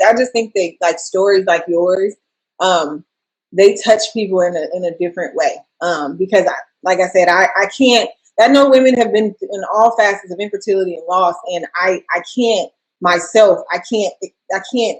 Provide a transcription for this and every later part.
I just think that like stories like yours, they touch people in a different way. Because like I said, I can't. I know women have been in all facets of infertility and loss, and I can't myself. I can't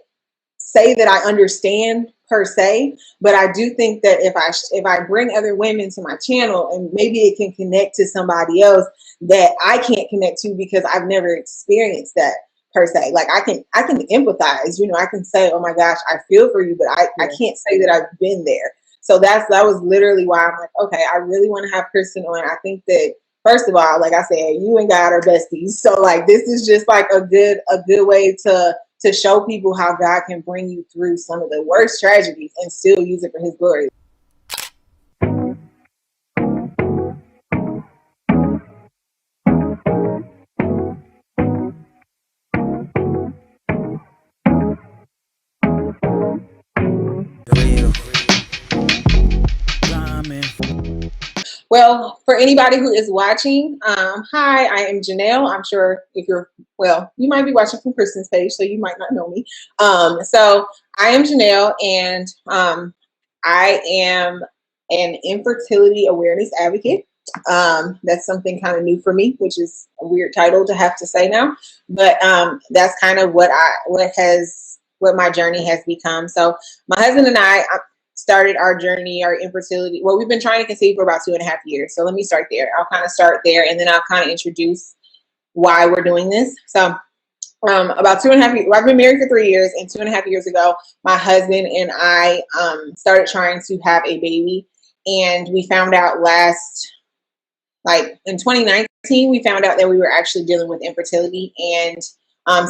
say that I understand per se, but I do think that if I bring other women to my channel and maybe it can connect to somebody else that I can't connect to because I've never experienced that per se. Like I can empathize, I can say, oh my gosh, I feel for you, but I can't say that I've been there. So that was literally why I'm like, okay, I really want to have Kristen on. I think that first of all, like I said, you and God are besties. So like this is just like a good way to show people how God can bring you through some of the worst tragedies and still use it for his glory. Well, for anybody who is watching, hi, I am Janelle. I'm sure if you're, you might be watching from Kristen's page, so you might not know me. So I am Janelle, and I am an infertility awareness advocate. That's something kind of new for me, which is a weird title to have to say now, but that's kind of what my journey has become. So my husband and I started our journey, our infertility. Well, we've been trying to conceive for about 2.5 years. So let me start there. I'll kind of start there, and then I'll kind of introduce why we're doing this. So about 2.5 years, I've been married for 3 years, and 2.5 years ago, my husband and I started trying to have a baby, and we found out in 2019, we found out that we were actually dealing with infertility. And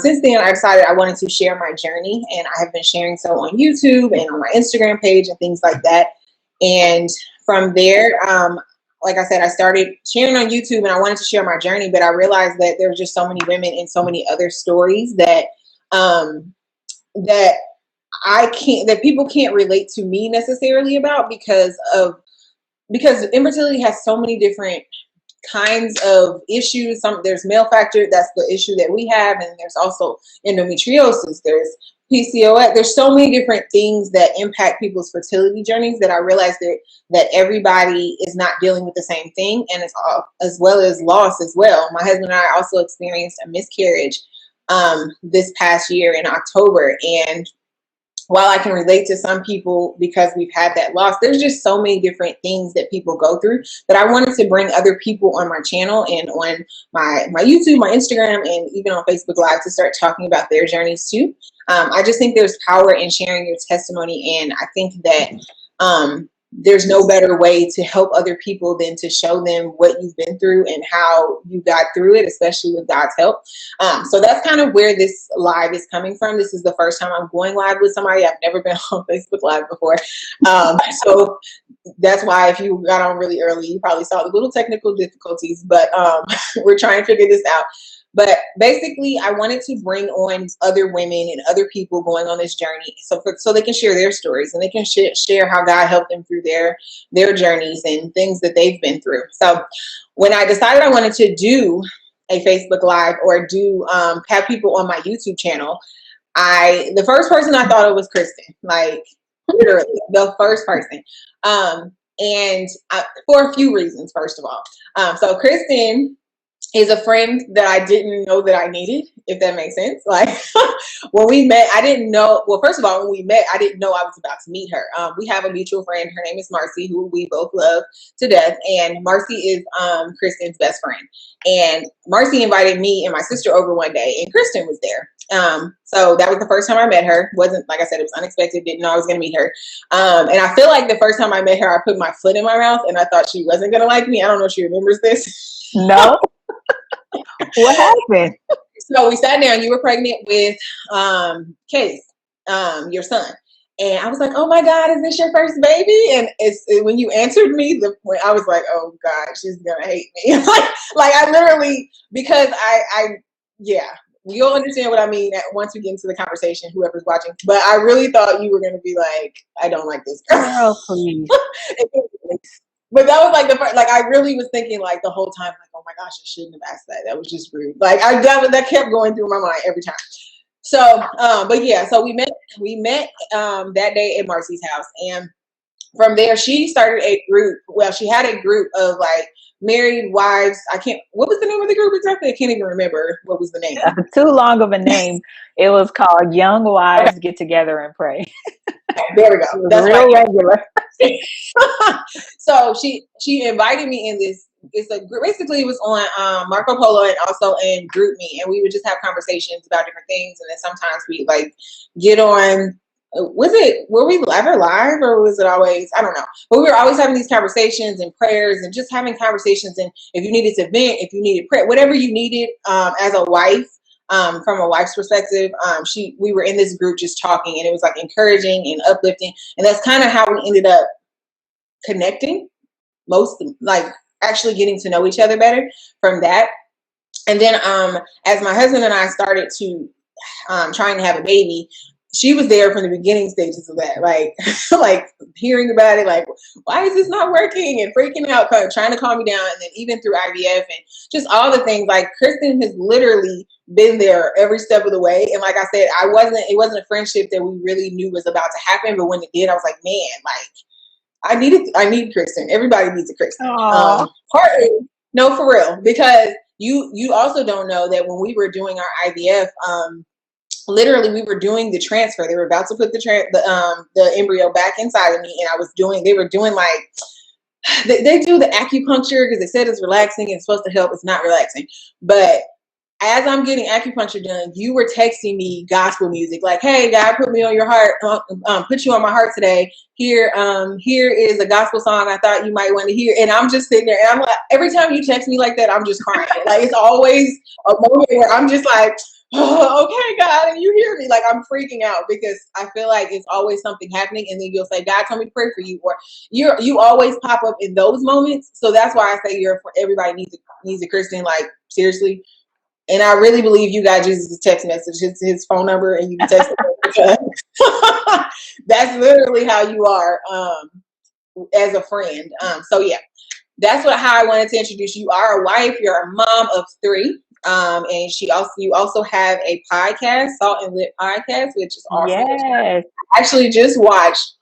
since then, I decided I wanted to share my journey, and I have been sharing so on YouTube and on my Instagram page and things like that. And from there, like I said, I started sharing on YouTube, and I wanted to share my journey, but I realized that there were just so many women and so many other stories that that people can't relate to me necessarily about because infertility has so many different kinds of issues. There's male factor, that's the issue that we have, and there's also endometriosis, there's PCOS. There's so many different things that impact people's fertility journeys that I realized that everybody is not dealing with the same thing, and it's all, as well as loss as well. My husband and I also experienced a miscarriage this past year in October, and while I can relate to some people because we've had that loss, there's just so many different things that people go through that I wanted to bring other people on my channel and on my YouTube, my Instagram, and even on Facebook Live to start talking about their journeys too. I just think there's power in sharing your testimony, and I think that there's no better way to help other people than to show them what you've been through and how you got through it, especially with God's help. So that's kind of where this live is coming from. This is the first time I'm going live with somebody. I've never been on Facebook Live before. So that's why if you got on really early, you probably saw the little technical difficulties, but we're trying to figure this out. But basically, I wanted to bring on other women and other people going on this journey, so they can share their stories and they can share how God helped them through their journeys and things that they've been through. So when I decided I wanted to do a Facebook Live or have people on my YouTube channel, the first person I thought of was Kristen, like literally the first person. And for a few reasons, first of all. So Kristen is a friend that I didn't know that I needed, if that makes sense. Like when we met, I didn't know. Well, first of all, when we met, I didn't know I was about to meet her. We have a mutual friend. Her name is Marcy, who we both love to death. And Marcy is Kristen's best friend. And Marcy invited me and my sister over one day, and Kristen was there. So that was the first time I met her. Wasn't, like I said, it was unexpected. Didn't know I was going to meet her. And I feel like the first time I met her, I put my foot in my mouth, and I thought she wasn't going to like me. I don't know if she remembers this. No. What happened? So we sat down. You were pregnant with Case, your son, and I was like, "Oh my God, is this your first baby?" And when you answered me, I was like, "Oh God, she's gonna hate me." like I literally, because yeah, you'll understand what I mean once we get into the conversation. Whoever's watching, but I really thought you were gonna be like, "I don't like this girl." Oh, please. But that was like the first, like I really was thinking like the whole time, like, oh my gosh, I shouldn't have asked that. That was just rude. Like that kept going through my mind every time. So, but yeah, so we met that day at Marcy's house, and from there she started a group. Well, she had a group of like married wives. What was the name of the group exactly? I can't even remember what was the name. Too long of a name. It was called Young Okay, Wives Get Together and Pray. there we go. It was That's real my regular. so she invited me in this. Basically it was on Marco Polo and also in GroupMe, and we would just have conversations about different things, and then sometimes we like get on. Were we ever live, or was it always, I don't know, but we were always having these conversations and prayers and just having conversations, and if you needed to vent, if you needed prayer, whatever you needed as a wife, from a wife's perspective, we were in this group just talking, and it was like encouraging and uplifting, and that's kind of how we ended up connecting, most like actually getting to know each other better from that. And then as my husband and I started to trying to have a baby, she was there from the beginning stages of that, like like hearing about it, like why is this not working, and freaking out, trying to calm me down. And then even through IVF and just all the things, like Kristen has literally been there every step of the way. And like I said, it wasn't a friendship that we really knew was about to happen, but when it did, I was like, man, like I need Kristen. Everybody needs a Kristen. Partly, no, for real, because you also don't know that when we were doing our IVF, literally we were doing the transfer. They were about to put the embryo back inside of me, and they were doing like they do the acupuncture because they said it's relaxing and it's supposed to help. It's not relaxing, but as I'm getting acupuncture done, you were texting me gospel music, like, "Hey, God, put me on your heart, put you on my heart today. Here is a gospel song I thought you might want to hear." And I'm just sitting there, and I'm like, every time you text me like that, I'm just crying. Like it's always a moment where I'm just like, "Oh, okay, God," and you hear me, like I'm freaking out because I feel like it's always something happening, and then you'll say, "God told me to pray for you," or you always pop up in those moments. So that's why I say everybody needs a Christian, like seriously. And I really believe you got Jesus' text message, his phone number, and you can text him. That's literally how you are as a friend. So yeah, that's how I wanted to introduce you. You are a wife. You're a mom of 3. And you also have a podcast, Salt and Lit Podcast, which is awesome. Yes. I actually just watched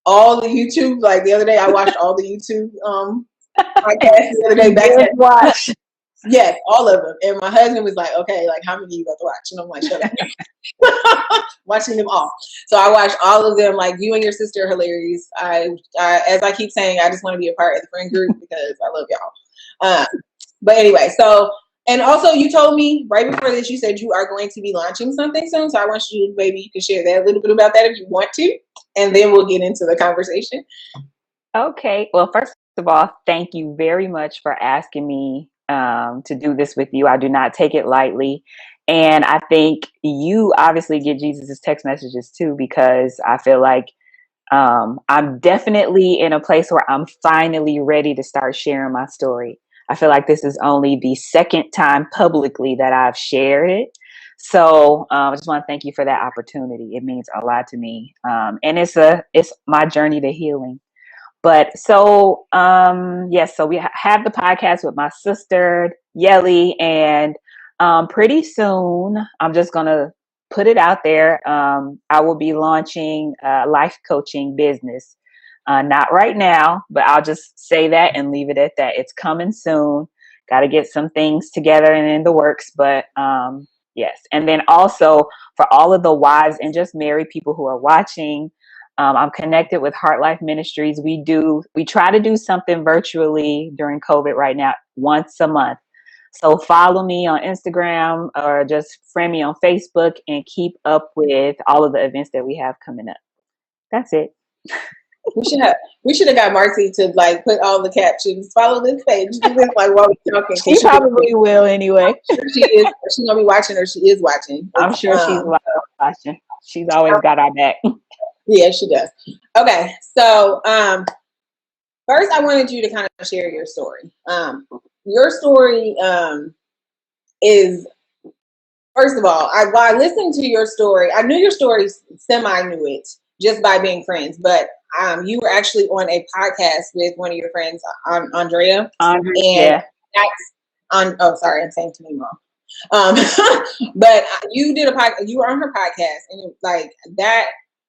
all the YouTube. Like the other day, I watched all the YouTube podcasts the other day. Watch. Yes, all of them. And my husband was like, "Okay, like how many you got to watch?" And I'm like, "Shut up." Watching them all. So I watched all of them. Like you and your sister are hilarious. As I keep saying, I just want to be a part of the friend group because I love y'all. But anyway, so, and also you told me right before this, you said you are going to be launching something soon. So I want you, maybe you can share that a little bit about that if you want to, and then we'll get into the conversation. Okay. Well, first of all, thank you very much for asking me to do this with you. I do not take it lightly. And I think you obviously get Jesus' text messages too, because I feel like I'm definitely in a place where I'm finally ready to start sharing my story. I feel like this is only the second time publicly that I've shared it. So I just want to thank you for that opportunity. It means a lot to me. And it's my journey to healing. But so, yes, so we have the podcast with my sister, Yelly, and pretty soon, I'm just going to put it out there. I will be launching a life coaching business. Not right now, but I'll just say that and leave it at that. It's coming soon. Got to get some things together and in the works, but yes. And then also for all of the wives and just married people who are watching, I'm connected with Heart Life Ministries. We try to do something virtually during COVID right now, once a month. So follow me on Instagram or just friend me on Facebook and keep up with all of the events that we have coming up. That's it. We should have got Marcy to like put all the captions. Follow this page. Do this like while we're talking. She probably will anyway. She is. She's gonna be watching, or she is watching. I'm sure she's watching. She's always got our back. Yeah, she does. Okay, so first I wanted you to kind of share your story. Your story is, first of all, while I listened to your story, I knew your story, knew it just by being friends, but you were actually on a podcast with one of your friends, Andrea. Yeah. That's on. Oh, sorry, I'm saying too many wrong. But you did a podcast, you were on her podcast, and like that,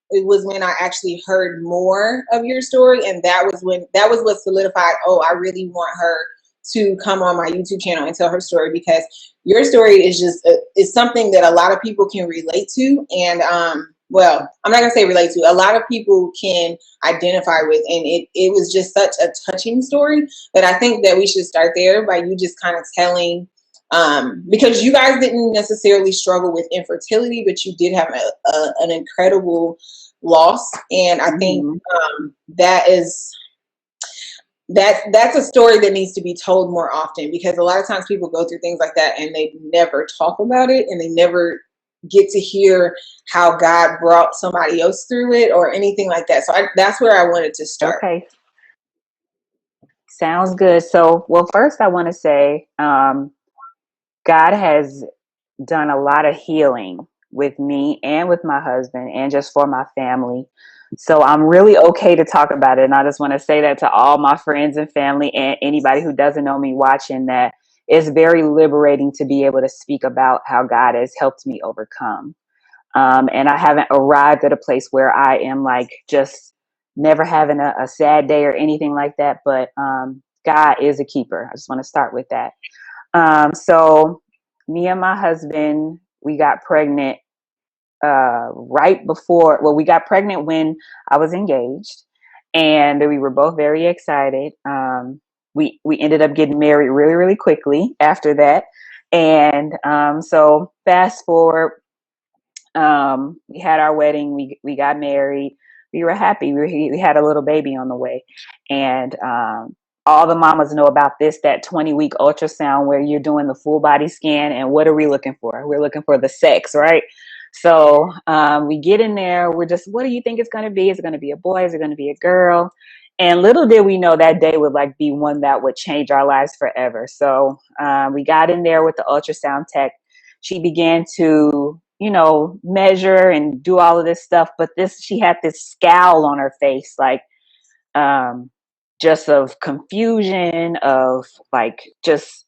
it was when I actually heard more of your story, and that was what solidified. Oh, I really want her to come on my YouTube channel and tell her story, because your story is just is something that a lot of people can relate to, and well, I'm not gonna say relate to. A lot of people can identify with, and it was just such a touching story that I think that we should start there by you just kind of telling. Because you guys didn't necessarily struggle with infertility, but you did have an incredible loss, and I think that is that's a story that needs to be told more often, because a lot of times people go through things like that and they never talk about it, and they never get to hear how God brought somebody else through it or anything like that. So that's where I wanted to start. Okay. Sounds good. So, well, first I want to say, God has done a lot of healing with me and with my husband and just for my family. So I'm really okay to talk about it. And I just want to say that to all my friends and family and anybody who doesn't know me watching, that it's very liberating to be able to speak about how God has helped me overcome. And I haven't arrived at a place where I am like just never having a sad day or anything like that. But God is a keeper. I just want to start with that. So me and my husband, we got pregnant right before, well, we got pregnant when I was engaged, and we were both very excited. We ended up getting married really, really quickly after that. And so fast forward, we had our wedding, we got married, we were happy. We had a little baby on the way. And all the mamas know about that 20-week ultrasound where you're doing the full body scan. And what are we looking for? We're looking for the sex, right? So we get in there. We're just, what do you think it's going to be? Is it going to be a boy? Is it going to be a girl? And little did we know that day would like be one that would change our lives forever. So we got in there with the ultrasound tech. She began to, measure and do all of this stuff. But she had this scowl on her face, like, just of confusion, of like just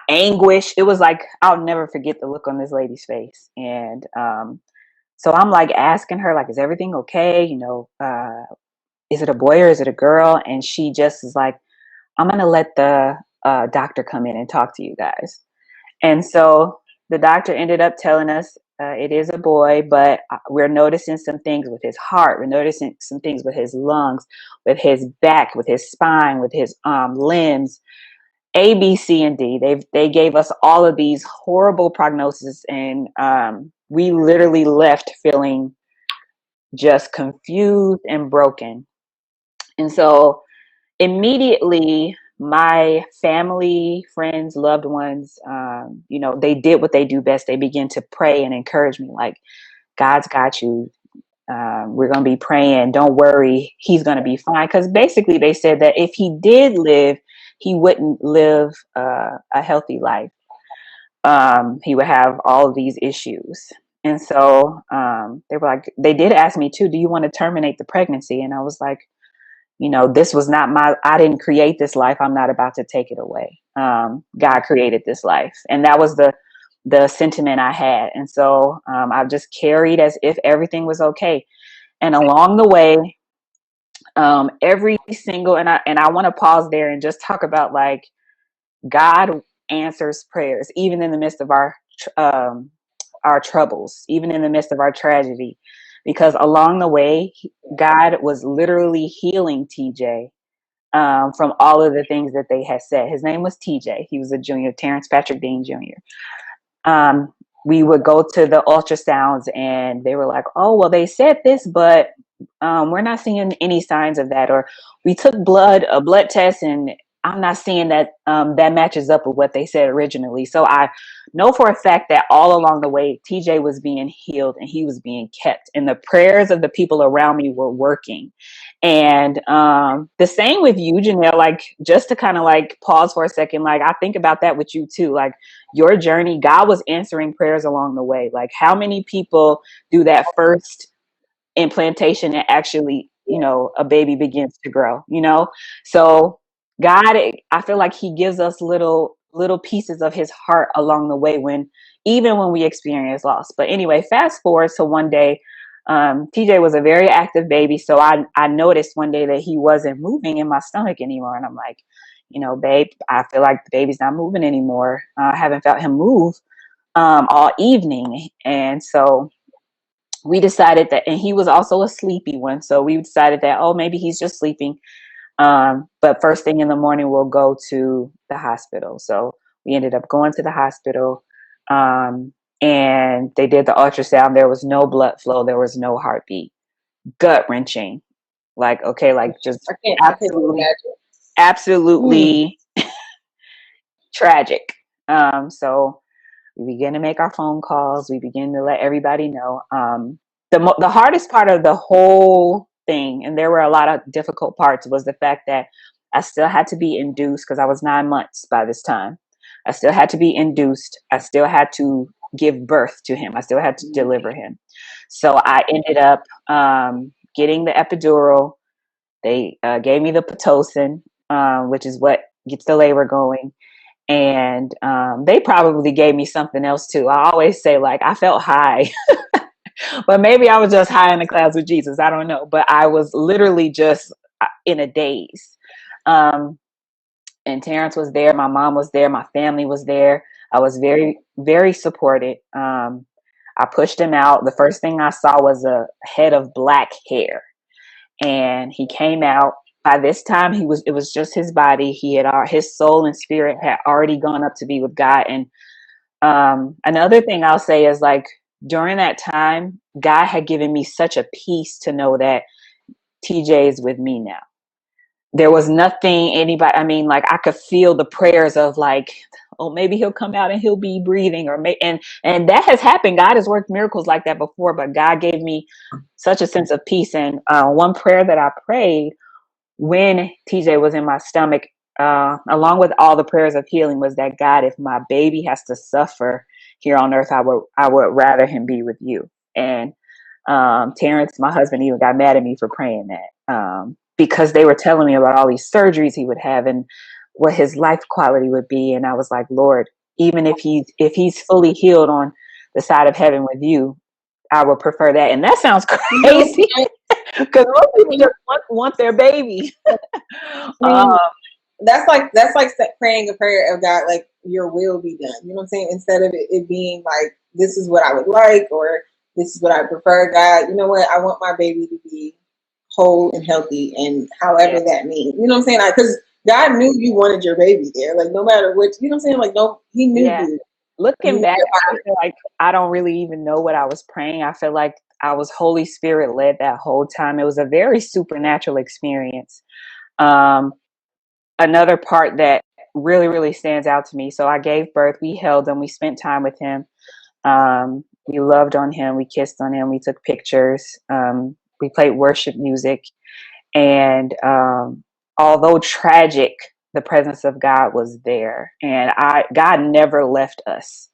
anguish. It was like, I'll never forget the look on this lady's face. And so I'm like asking her, like, is everything okay? Is it a boy or is it a girl? And she just is like, I'm gonna let the doctor come in and talk to you guys. And so the doctor ended up telling us it is a boy, but we're noticing some things with his heart. We're noticing some things with his lungs, with his back, with his spine, with his limbs, A, B, C, and D. They gave us all of these horrible prognoses, and we literally left feeling just confused and broken. And so immediately, my family, friends, loved ones, they did what they do best. They began to pray and encourage me, like, God's got you. We're going to be praying. Don't worry. He's going to be fine. Because basically they said that if he did live, he wouldn't live a healthy life. He would have all of these issues. And so they were like, they did ask me too, do you want to terminate the pregnancy? And I was like, this was not I didn't create this life. I'm not about to take it away. God created this life. And that was the sentiment I had. And so I've just carried as if everything was okay. And along the way, every single, and I want to pause there and just talk about, like, God answers prayers, even in the midst of our troubles, even in the midst of our tragedy. Because along the way, God was literally healing TJ from all of the things that they had said. His name was TJ. He was a junior, Terrence Dean Jr. We would go to the ultrasounds and they were like, oh, well, they said this, but we're not seeing any signs of that. Or we took a blood test, and I'm not seeing that that matches up with what they said originally. So I know for a fact that all along the way, TJ was being healed and he was being kept, and the prayers of the people around me were working. And the same with you, Janelle, like, just to kind of like pause for a second, like, I think about that with you too, like your journey, God was answering prayers along the way. Like, how many people do that first implantation and actually, a baby begins to grow, so God, I feel like he gives us little little pieces of his heart along the way even when we experience loss. But anyway, fast forward to one day, TJ was a very active baby. So I noticed one day that he wasn't moving in my stomach anymore. And I'm like, babe, I feel like the baby's not moving anymore. I haven't felt him move all evening. And so we decided that, and he was also a sleepy one. So we decided that, oh, maybe he's just sleeping. But first thing in the morning, we'll go to the hospital. So we ended up going to the hospital, and they did the ultrasound. There was no blood flow. There was no heartbeat. Gut wrenching. Like, okay, like just absolutely, absolutely tragic. So we begin to make our phone calls. We begin to let everybody know. The hardest part of the whole thing, and there were a lot of difficult parts, was the fact that I still had to be induced because I was 9 months by this time. I still had to be induced. I still had to give birth to him. I still had to deliver him. So I ended up getting the epidural. They gave me the Pitocin, which is what gets the labor going. And they probably gave me something else too. I always say, like, I felt high, but maybe I was just high in the clouds with Jesus. I don't know. But I was literally just in a daze. And Terrence was there. My mom was there. My family was there. I was very, very supported. I pushed him out. The first thing I saw was a head of black hair. And he came out. By this time, it was just his body. His soul and spirit had already gone up to be with God. And another thing I'll say is, like, during that time, God had given me such a peace to know that TJ is with me now. There was nothing like, I could feel the prayers of, like, oh, maybe he'll come out and he'll be breathing, and that has happened. God has worked miracles like that before, but God gave me such a sense of peace. And one prayer that I prayed when TJ was in my stomach, along with all the prayers of healing, was that, God, if my baby has to suffer here on earth, I would rather him be with you. And Terrence, my husband, even got mad at me for praying that, because they were telling me about all these surgeries he would have and what his life quality would be. And I was like, Lord, even if he's fully healed on the side of heaven with you, I would prefer that. And that sounds crazy, because most people just want their baby. That's like praying a prayer of, God, like, your will be done. You know what I'm saying? Instead of it being like, this is what I would like, or this is what I prefer. God, you know what? I want my baby to be whole and healthy, and however that means. You know what I'm saying? Because God knew you wanted your baby there. Like, no matter what, you know what I'm saying? Like, no, he knew you. Looking back, I feel like I don't really even know what I was praying. I feel like I was Holy Spirit led that whole time. It was a very supernatural experience. Another part that really, really stands out to me. So I gave birth. We held him. We spent time with him. We loved on him. We kissed on him. We took pictures. We played worship music. And although tragic, the presence of God was there, and God never left us.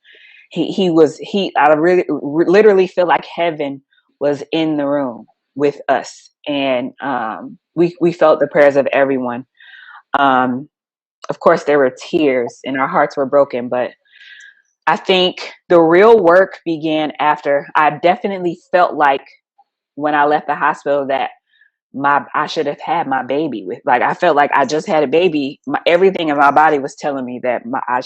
I really literally feel like heaven was in the room with us, and we felt the prayers of everyone. Of course, there were tears and our hearts were broken, but I think the real work began after. I definitely felt like when I left the hospital that I should have had my baby with, like, I felt like I just had a baby. Everything in my body was telling me that I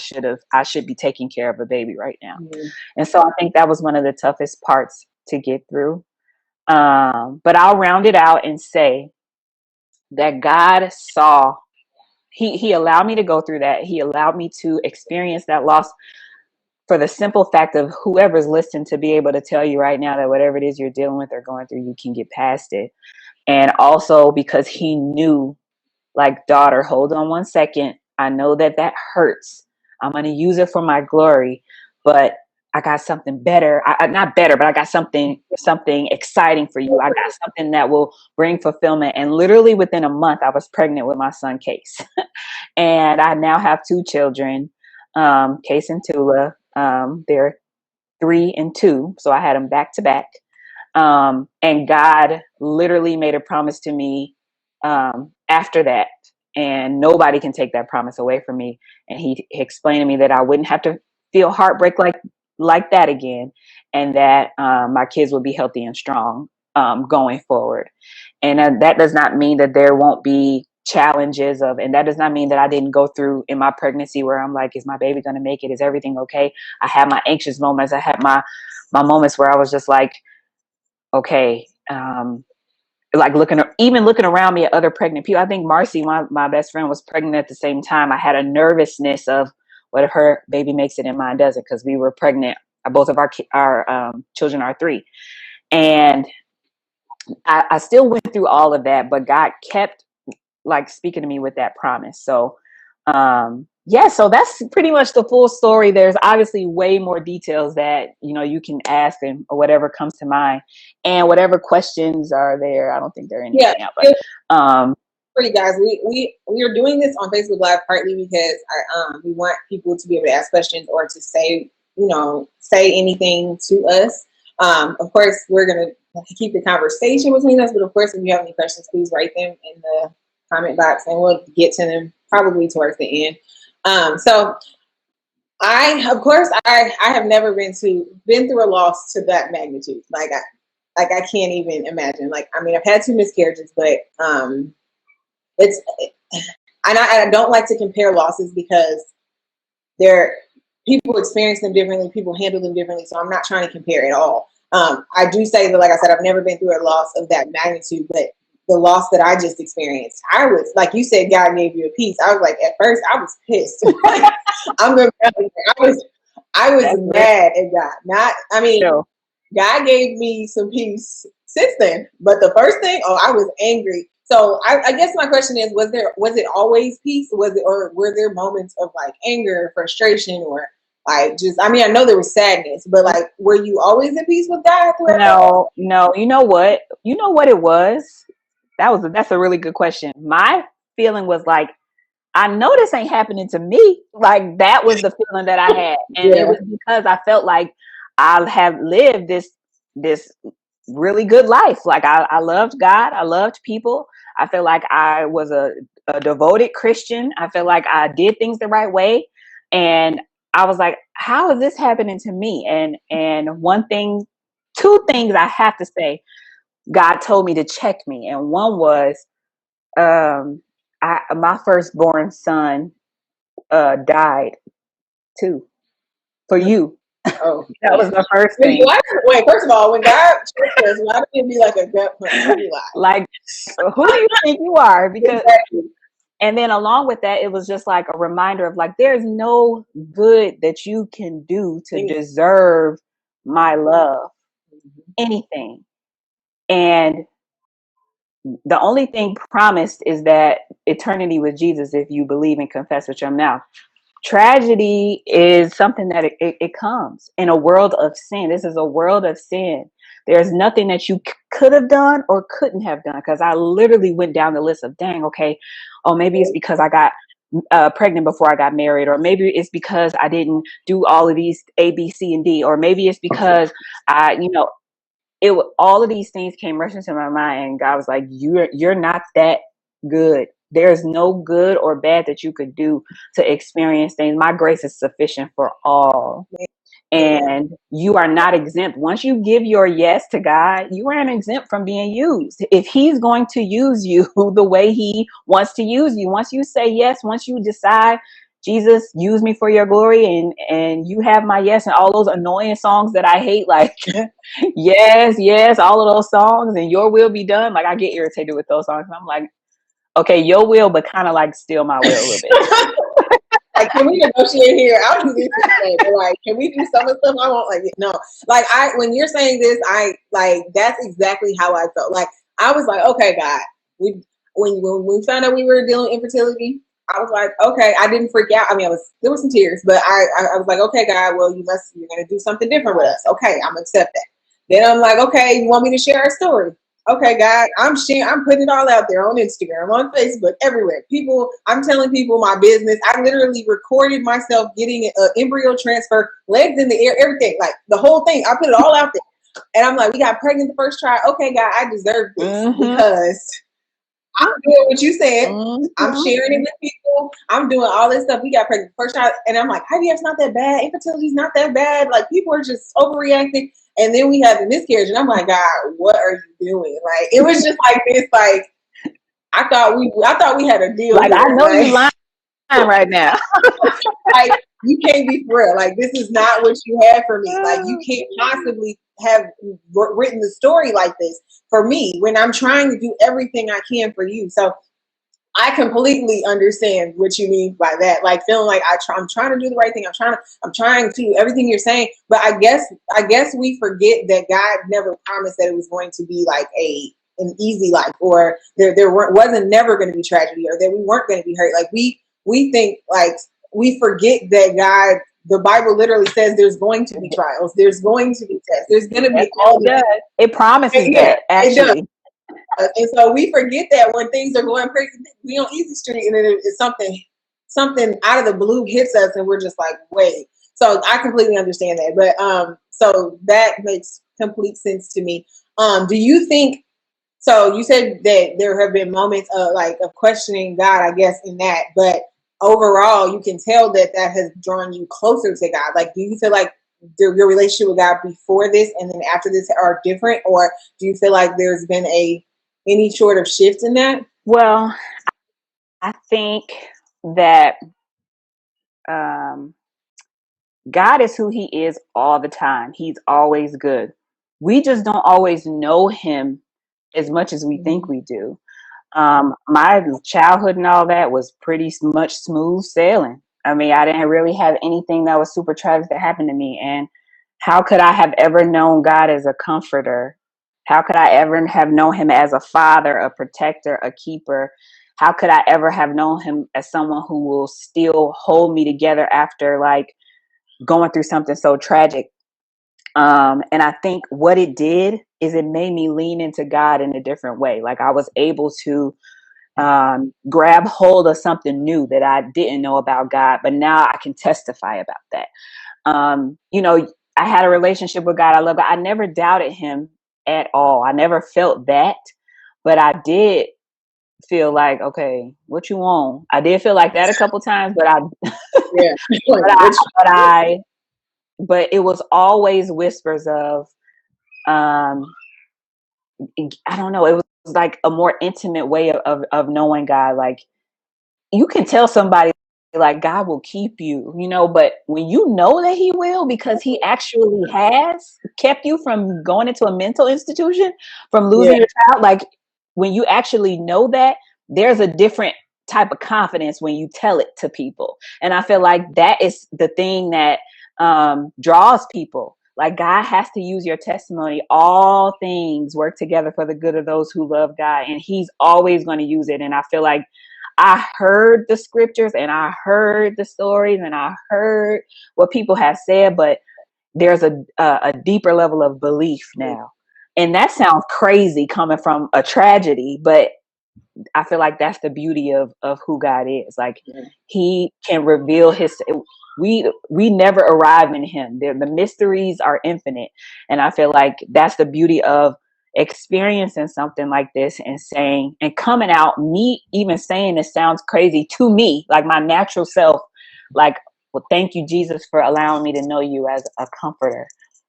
should be taking care of a baby right now. Mm-hmm. And so I think that was one of the toughest parts to get through. But I'll round it out and say that God saw, he allowed me to go through that. He allowed me to experience that loss for the simple fact of whoever's listening to be able to tell you right now that whatever it is you're dealing with or going through, you can get past it. And also because he knew, like, daughter, hold on one second. I know that hurts. I'm going to use it for my glory, but I got something better. Not better, but I got something exciting for you. I got something that will bring fulfillment. And literally within a month, I was pregnant with my son, Case. And I now have 2 children, Case and Tula. They're 3 and 2. So I had them back to back. And God literally made a promise to me after that. and nobody can take that promise away from me. And he explained to me that I wouldn't have to feel heartbreak like that again, and that my kids would be healthy and strong going forward. And that does not mean that there won't be challenges and that does not mean that I didn't go through in my pregnancy where I'm like, is my baby going to make it? Is everything okay? I had my anxious moments. I had my moments where I was just like, okay, like looking around me at other pregnant people. I think Marcy, my best friend, was pregnant at the same time. I had a nervousness of what if her baby makes it and mine doesn't, because we were pregnant. Both of our children are 3, and I still went through all of that, but God kept like speaking to me with that promise. So yeah, so that's pretty much the full story. There's obviously way more details that you can ask or whatever comes to mind, and whatever questions are there. I don't think there are anything out, but for you guys, we are doing this on Facebook Live partly because we want people to be able to ask questions or to say anything to us. Of course, we're gonna keep the conversation between us, but of course, if you have any questions, please write them in the comment box, and we'll get to them probably towards the end. So I have never been through a loss to that magnitude. Like I can't even imagine. Like, I mean, I've had 2 miscarriages, but I don't like to compare losses because people experience them differently, people handle them differently. So I'm not trying to compare at all. I do say that, like I said, I've never been through a loss of that magnitude, but the loss that I just experienced, I was, like you said, God gave you a peace. I was like, at first I was pissed. I was mad at God. God gave me some peace since then, but the first thing, I was angry. So I guess my question is, was it always peace? Or were there moments of like anger, frustration, or like I know there was sadness, but like, were you always at peace with God? No. You know what it was? That's a really good question. My feeling was like, I know this ain't happening to me. Like, that was the feeling that I had. And It was because I felt like I have lived this really good life. Like, I loved God. I loved people. I felt like I was a devoted Christian. I felt like I did things the right way. And I was like, how is this happening to me? And 2 things I have to say, God told me to check me. And one was, my firstborn son died too, for you. Oh, that was the first thing. Wait, first of all, when God checked us, why did it be like a gut punch? Like, who do you think you are? Because And then along with that, it was just like a reminder of like, there's no good that you can do to deserve my love, anything. And the only thing promised is that eternity with Jesus, if you believe and confess with your mouth. Tragedy is something that it comes in a world of sin. This is a world of sin. There's nothing that you could have done or couldn't have done, because I literally went down the list of, dang, okay, maybe it's because I got pregnant before I got married, or maybe it's because I didn't do all of these A, B, C, and D, or maybe it's because all of these things came rushing to my mind, and God was like, you're not that good. There's no good or bad that you could do to experience things. My grace is sufficient for all. And you are not exempt. Once you give your yes to God, you aren't exempt from being used. If he's going to use you the way he wants to use you, once you say yes, once you decide, Jesus, use me for your glory, and you have my yes, and all those annoying songs that I hate, like yes, all of those songs, and your will be done. Like, I get irritated with those songs. And I'm like, okay, your will, but kind of like still my will a little bit. Like, can we negotiate here? I'll do this today, but like, can we do some of the stuff I want? Like, no. Like, when you're saying this, that's exactly how I felt. Like, I was like, okay, God, when we found out we were dealing with infertility, I was like, okay, I didn't freak out. I mean, there were some tears, but I was like, okay, God, well, you're going to do something different with us. Okay, I'm accept that. Then I'm like, okay, you want me to share our story? Okay, God, I'm putting it all out there on Instagram, on Facebook, everywhere. I'm telling people my business. I literally recorded myself getting an embryo transfer, legs in the air, everything, like the whole thing. I put it all out there. And I'm like, we got pregnant the first try. Okay, God, I deserve this because I'm doing what you said. I'm Mhm. sharing it with people. I'm doing all this stuff. We got pregnant first child, and I'm like, IVF's not that bad. Infertility's not that bad. Like, people are just overreacting. And then we have the miscarriage, and I'm like, God, what are you doing? Like, it was just like this. Like, I thought we had a deal Like, I here. know Like, you lying right now. like, you can't be for real. Like, this is not what you had for me. Like, you can't possibly have written the story like this for me when I'm trying to do everything I can for you. So I completely understand what you mean by that. Like, feeling like I'm trying to do the right thing. I'm trying to do everything you're saying. But I guess we forget that God never promised that it was going to be like an easy life, or wasn't never going to be tragedy, or that we weren't going to be hurt. Like, we think, like, we forget that God. The Bible literally says there's going to be trials. There's going to be tests. There's going to be all It does. It promises yeah, that, it does. actually. And so we forget that when things are going crazy, we on easy street, and it's something out of the blue hits us, and we're just like, wait. So I completely understand that. But so that makes complete sense to me. Do you think? So you said that there have been moments of questioning God, I guess, in that, but overall, you can tell that has drawn you closer to God. Like, do you feel like your relationship with God before this and then after this are different, or do you feel like there's been any sort of shift in that? Well, I think that um, God is who he is all the time. He's always good. We just don't always know him as much as we think we do. My childhood and all that was pretty much smooth sailing. I mean, I didn't really have anything that was super tragic that happened to me. And how could I have ever known God as a comforter? How could I ever have known him as a father, a protector, a keeper? How could I ever have known him as someone who will still hold me together after, like, going through something so tragic? And I think what it did is it made me lean into God in a different way. Like, I was able to grab hold of something new that I didn't know about God, but now I can testify about that. I had a relationship with God. I love God. I never doubted him at all. I never felt that, but I did feel like, okay, what you want? I did feel like that a couple times, but Yeah. but but it was always whispers of, um, I don't know. It was like a more intimate way of knowing God. Like, you can tell somebody, like, God will keep you, but when you know that he will, because he actually has kept you from going into a mental institution, from losing Yeah. your child, like, when you actually know that, there's a different type of confidence when you tell it to people. And I feel like that is the thing that draws people. Like, God has to use your testimony. All things work together for the good of those who love God, and he's always going to use it. And I feel like I heard the scriptures and I heard the stories and I heard what people have said, but there's a deeper level of belief now. And that sounds crazy coming from a tragedy, but I feel like that's the beauty of who God is. Like, he can reveal we never arrive in him. The mysteries are infinite. And I feel like that's the beauty of experiencing something like this and saying, and coming out, me even saying this sounds crazy to me, like my natural self, like, well, thank you, Jesus, for allowing me to know you as a comforter.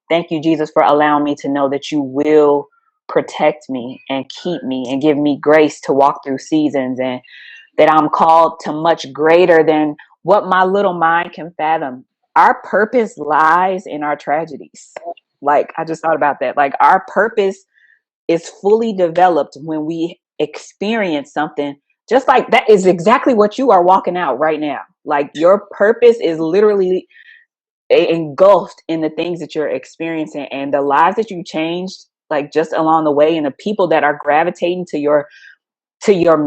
Thank you, Jesus, for allowing me to know that you will protect me and keep me and give me grace to walk through seasons, and that I'm called to much greater than what my little mind can fathom. Our purpose lies in our tragedies. Like, I just thought about that. Like, our purpose is fully developed when we experience something just like that. Is exactly what you are walking out right now. Like, your purpose is literally engulfed in the things that you're experiencing and the lives that you changed, like, just along the way, and the people that are gravitating to your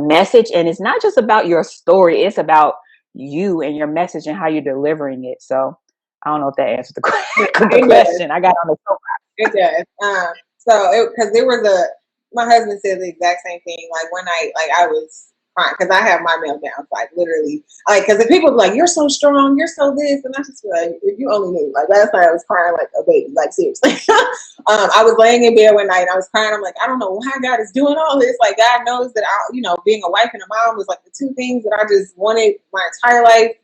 message. And it's not just about your story, it's about you and your message and how you're delivering it. So I don't know if that answered the question. I got on the soapbox. It does. So because there was my husband said the exact same thing. Like, one night, like, I was crying because I have my meltdowns, like literally, like because the people be like, "You're so strong, you're so this," and I just feel like, if you only knew. Like last night, I was crying like a baby, like seriously. I was laying in bed one night and I was crying. I'm like, I don't know why God is doing all this. Like God knows that being a wife and a mom was like the two things that I just wanted my entire life.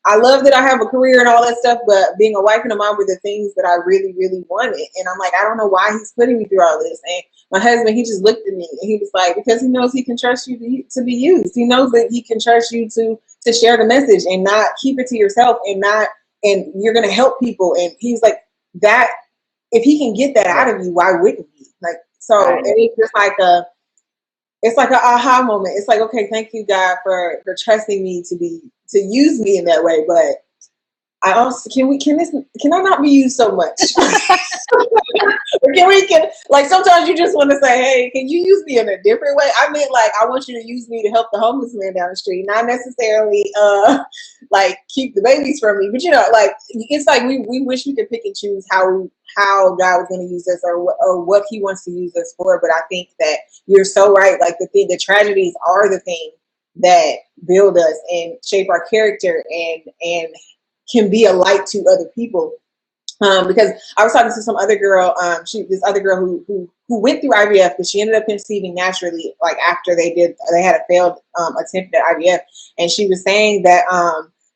I love that I have a career and all that stuff, but being a wife and a mom were the things that I really, really wanted. And I'm like, I don't know why he's putting me through all this. And my husband, he just looked at me and he was like, because he knows he can trust you to be used. He knows that he can trust you to share the message and not keep it to yourself and you're going to help people. And he's like, that, if he can get that out of you, why wouldn't he? Like, so and it's just like it's like an aha moment. It's like, okay, thank you, God, for trusting me to use me in that way. But I also can I not be used so much? Like sometimes you just want to say, hey, can you use me in a different way? I mean, like I want you to use me to help the homeless man down the street, not necessarily like keep the babies from me. But like it's like we wish we could pick and choose how God was going to use us or what he wants to use us for. But I think that you're so right. Like the tragedies are the thing that build us and shape our character and can be a light to other people. Because I was talking to some other girl, this other girl who went through IVF, but she ended up conceiving naturally, like after they had a failed attempt at IVF. And she was saying that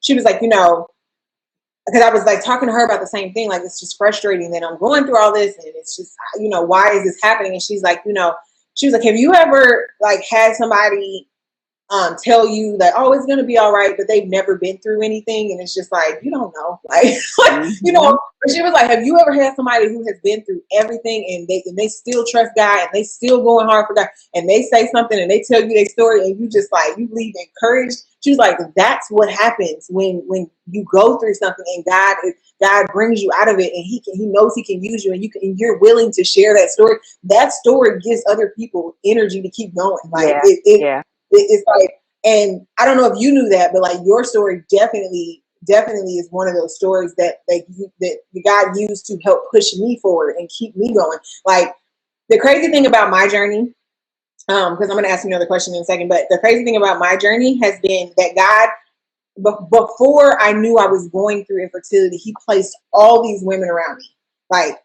she was like, because I was like talking to her about the same thing, like it's just frustrating that I'm going through all this and it's just, why is this happening? And she's like, she was like, have you ever like had somebody tell you that, oh, it's going to be all right, but they've never been through anything. And it's just like, you don't know. Like, but she was like, have you ever had somebody who has been through everything and they still trust God and they still going hard for God and they say something and they tell you their story and you just like, you leave encouraged. She was like, that's what happens when you go through something and God brings you out of it and he knows he can use you and you're willing to share that story. That story gives other people energy to keep going. Like it's like, and I don't know if you knew that, but like your story definitely is one of those stories that God used to help push me forward and keep me going. Like the crazy thing about my journey, because I'm going to ask you another question in a second, but the crazy thing about my journey has been that God, before I knew I was going through infertility, he placed all these women around me. Like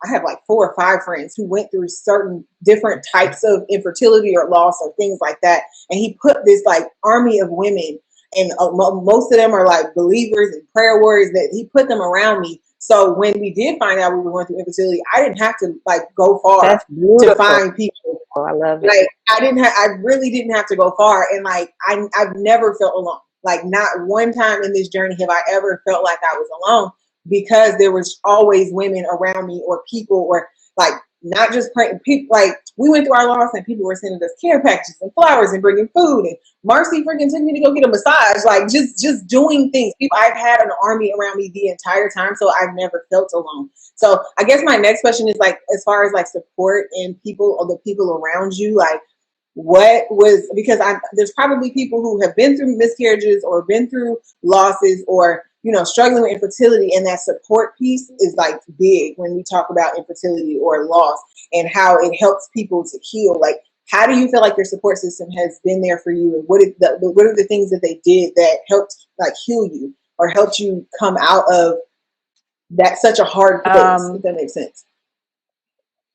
I have like 4 or 5 friends who went through certain different types of infertility or loss or things like that. And he put this like army of women and most of them are like believers and prayer warriors that he put them around me. So when we did find out we were going through infertility, I didn't have to like go far to find people. Oh, I love it. Like I really didn't have to go far. And like, I've never felt alone. Like not one time in this journey have I ever felt like I was alone, because there was always women around me or people or like not just people. Like we went through our loss and people were sending us care packages and flowers and bringing food, and Marcy freaking took me to go get a massage. Like just doing things. I've had an army around me the entire time, so I've never felt alone. So I guess my next question is like, as far as like support and people or the people around you, like because there's probably people who have been through miscarriages or been through losses or struggling with infertility, and that support piece is like big when we talk about infertility or loss and how it helps people to heal. Like, how do you feel like your support system has been there for you, and what are the things that they did that helped like heal you or helped you come out of that such a hard place, if that makes sense?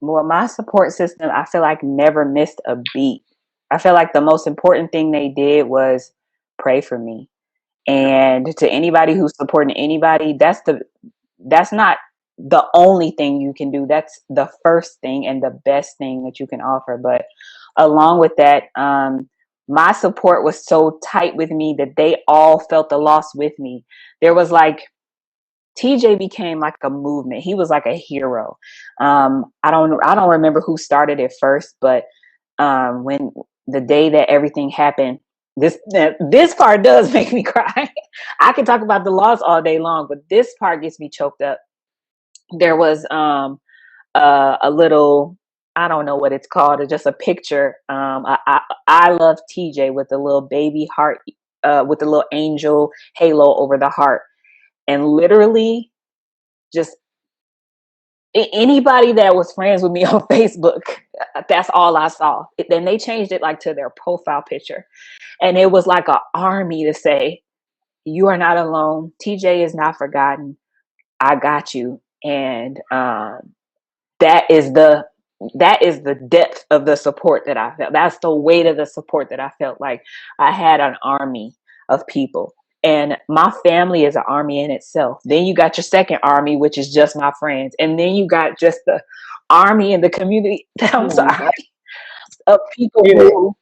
Well, my support system, I feel like never missed a beat. I feel like the most important thing they did was pray for me. And to anybody who's supporting anybody, that's not the only thing you can do. That's the first thing and the best thing that you can offer. But along with that, my support was so tight with me that they all felt the loss with me. There was like, TJ became like a movement. He was like a hero. I don't remember who started it first, but when the day that everything happened, this part does make me cry. I can talk about the loss all day long, but this part gets me choked up. There was a little, I don't know what it's called, it's just a picture. I love TJ with the little baby heart, with the little angel halo over the heart, and literally just anybody that was friends with me on Facebook, that's all I saw. Then they changed it like to their profile picture. And it was like an army to say, you are not alone. TJ is not forgotten. I got you. And that is the depth of the support that I felt. That's the weight of the support that I felt. Like I had an army of people. And my family is an army in itself. Then you got your second army, which is just my friends. And then you got just the army in the community. I'm sorry, of people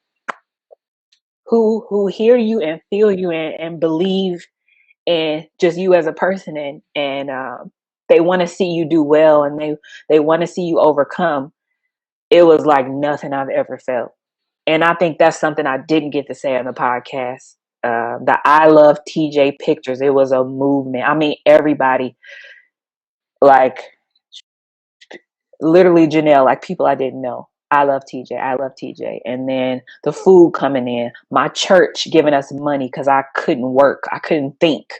who hear you and feel you and believe in just you as a person, and they want to see you do well, and they want to see you overcome. It was like nothing I've ever felt. And I think that's something I didn't get to say on the podcast. The I Love TJ pictures, it was a movement. I mean, everybody, like literally Janelle, like people I didn't know. I love TJ. I love TJ. And then the food coming in, my church giving us money because I couldn't work. I couldn't think.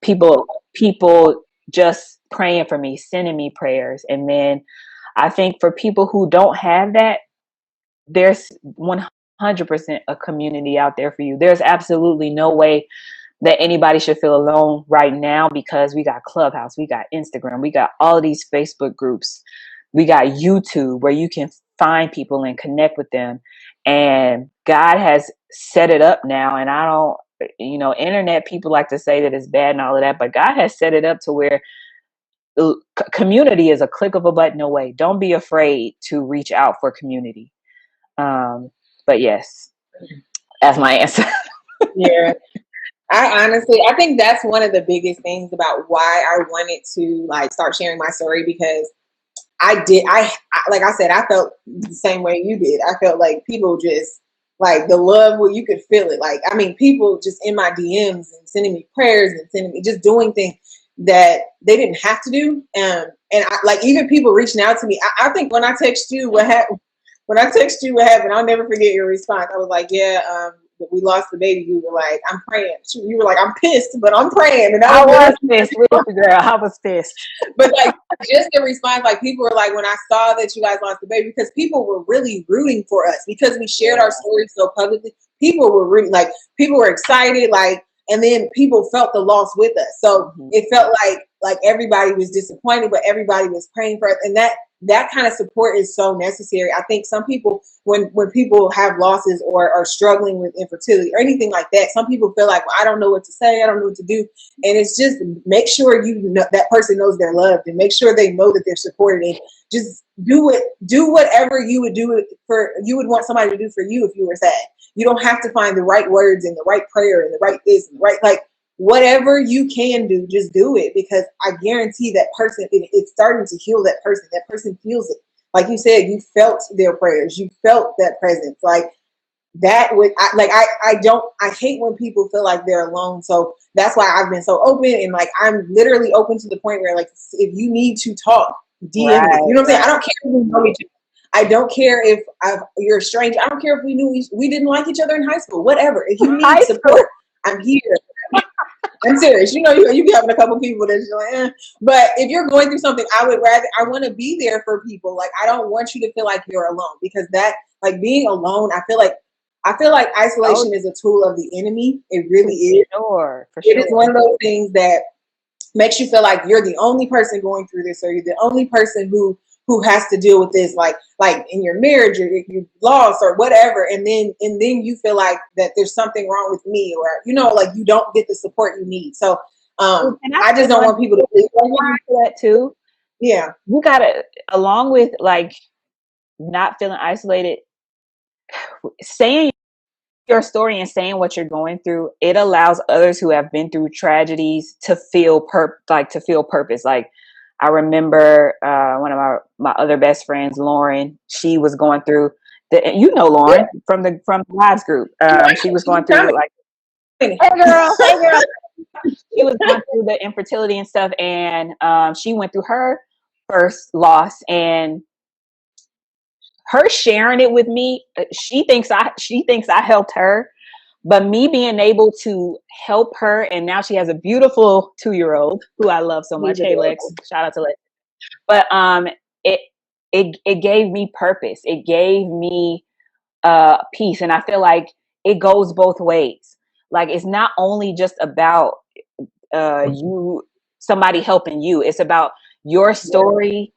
People just praying for me, sending me prayers. And then I think for people who don't have that, there's 100% a community out there for you. There's absolutely no way that anybody should feel alone right now, because we got Clubhouse, we got Instagram, we got all of these Facebook groups, we got YouTube where you can find people and connect with them. And God has set it up now. And I don't, internet people like to say that it's bad and all of that, but God has set it up to where community is a click of a button away. Don't be afraid to reach out for community. But yes, that's my answer. Yeah. I think that's one of the biggest things about why I wanted to like start sharing my story, because I like I said, I felt the same way you did. I felt like people just like the love where you could feel it. Like, I mean, people just in my DMs and sending me prayers and sending me just doing things that they didn't have to do. And I, like even people reaching out to me. I think when I text you what happened, I'll never forget your response. I was like, yeah, we lost the baby. You were like, I'm praying. You were like, I'm pissed, but I'm praying. And I was pissed with the girl. I was pissed. But like just the response, like people were like, when I saw that you guys lost the baby, because people were really rooting for us because we shared our story so publicly. People were rooting, like people were excited, like, and then people felt the loss with us. So it felt like everybody was disappointed, but everybody was praying for us. And that kind of support is so necessary. I think some people, when people have losses or are struggling with infertility or anything like that, some people feel like, well, I don't know what to say. I don't know what to do. And it's just make sure you know that person knows they're loved, and make sure they know that they're supported, and just do whatever you would want somebody to do for you if you were sad. You don't have to find the right words and the right prayer and the right this and the right, like, whatever you can do, just do it, because I guarantee that person, it's starting to heal that person. That person feels it. Like you said, you felt their prayers. You felt that presence. Like that would, I hate when people feel like they're alone. So that's why I've been so open, and like, I'm literally open to the point where like, if you need to talk, DM me. You know what I'm saying? I don't care if we know each other. I don't care if you're a stranger. I don't care if we didn't like each other in high school, whatever. If you need support, I'm here. I'm serious. You be having a couple people that's like, but if you're going through something, I want to be there for people. Like, I don't want you to feel like you're alone, because that, like, being alone, I feel like isolation is a tool of the enemy. It really is. For sure. It is one of those things that makes you feel like you're the only person going through this, or you're the only person who has to deal with this, like in your marriage or your loss or whatever, and then you feel like that there's something wrong with me, or like you don't get the support you need. So I just don't want people to do that too. Yeah, you gotta, along with like not feeling isolated, saying your story and saying what you're going through, it allows others who have been through tragedies to feel purpose. Like, I remember one of my other best friends, Lauren. She was going through Lauren from the Lives group. She was going through like, hey girl. She was going through the infertility and stuff, and she went through her first loss, and her sharing it with me, she thinks I helped her. But me being able to help her, and now she has a beautiful 2-year-old who I love so much. Hey, Lex. Shout out to Lex. But it it gave me purpose. It gave me peace, and I feel like it goes both ways. Like it's not only just about you, somebody helping you. It's about your story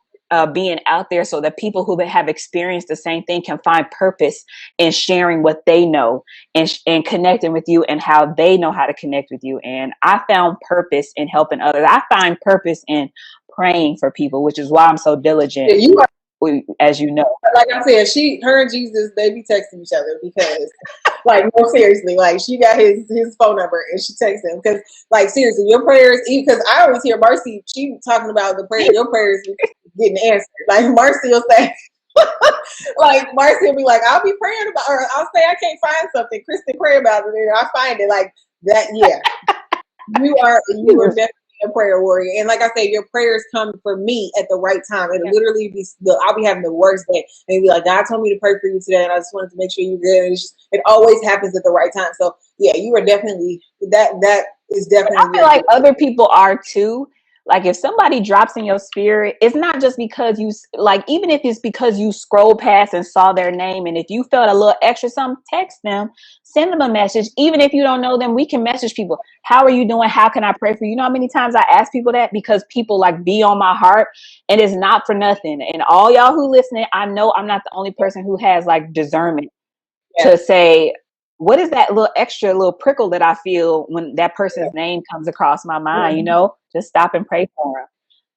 being out there so that people who have experienced the same thing can find purpose in sharing what they know and connecting with you and how they know how to connect with you. And I found purpose in helping others. I find purpose in praying for people, which is why I'm so diligent, Yeah, you are, as you know. like I said, her and Jesus, they be texting each other because, like, no, seriously, like she got his phone number and she texts him because, like, seriously, your prayers. Because I always hear Marcy, she talking about the prayer, your prayers getting answered. Like Marcy will say, like Marcy will be like, I'll be praying about, or I'll say I can't find something. Kristen pray about it, and I find it like that. Yeah, you are definitely a prayer warrior, and like I said, your prayers come for me at the right time. It'll literally be I'll be having the worst day, and be like, God told me to pray for you today, and I just wanted to make sure you're good. And it always happens at the right time. So yeah, you are definitely that is definitely. I feel like other people are too. Like if somebody drops in your spirit, it's not just because you like, even if it's because you scrolled past and saw their name, and if you felt a little extra something, text them, send them a message. Even if you don't know them, we can message people. How are you doing? How can I pray for you? You know how many times I ask people that because people like be on my heart, and it's not for nothing. And all y'all who listening, I know I'm not the only person who has like discernment to say, what is that little prickle that I feel when that person's name comes across my mind? You know, just stop and pray for them.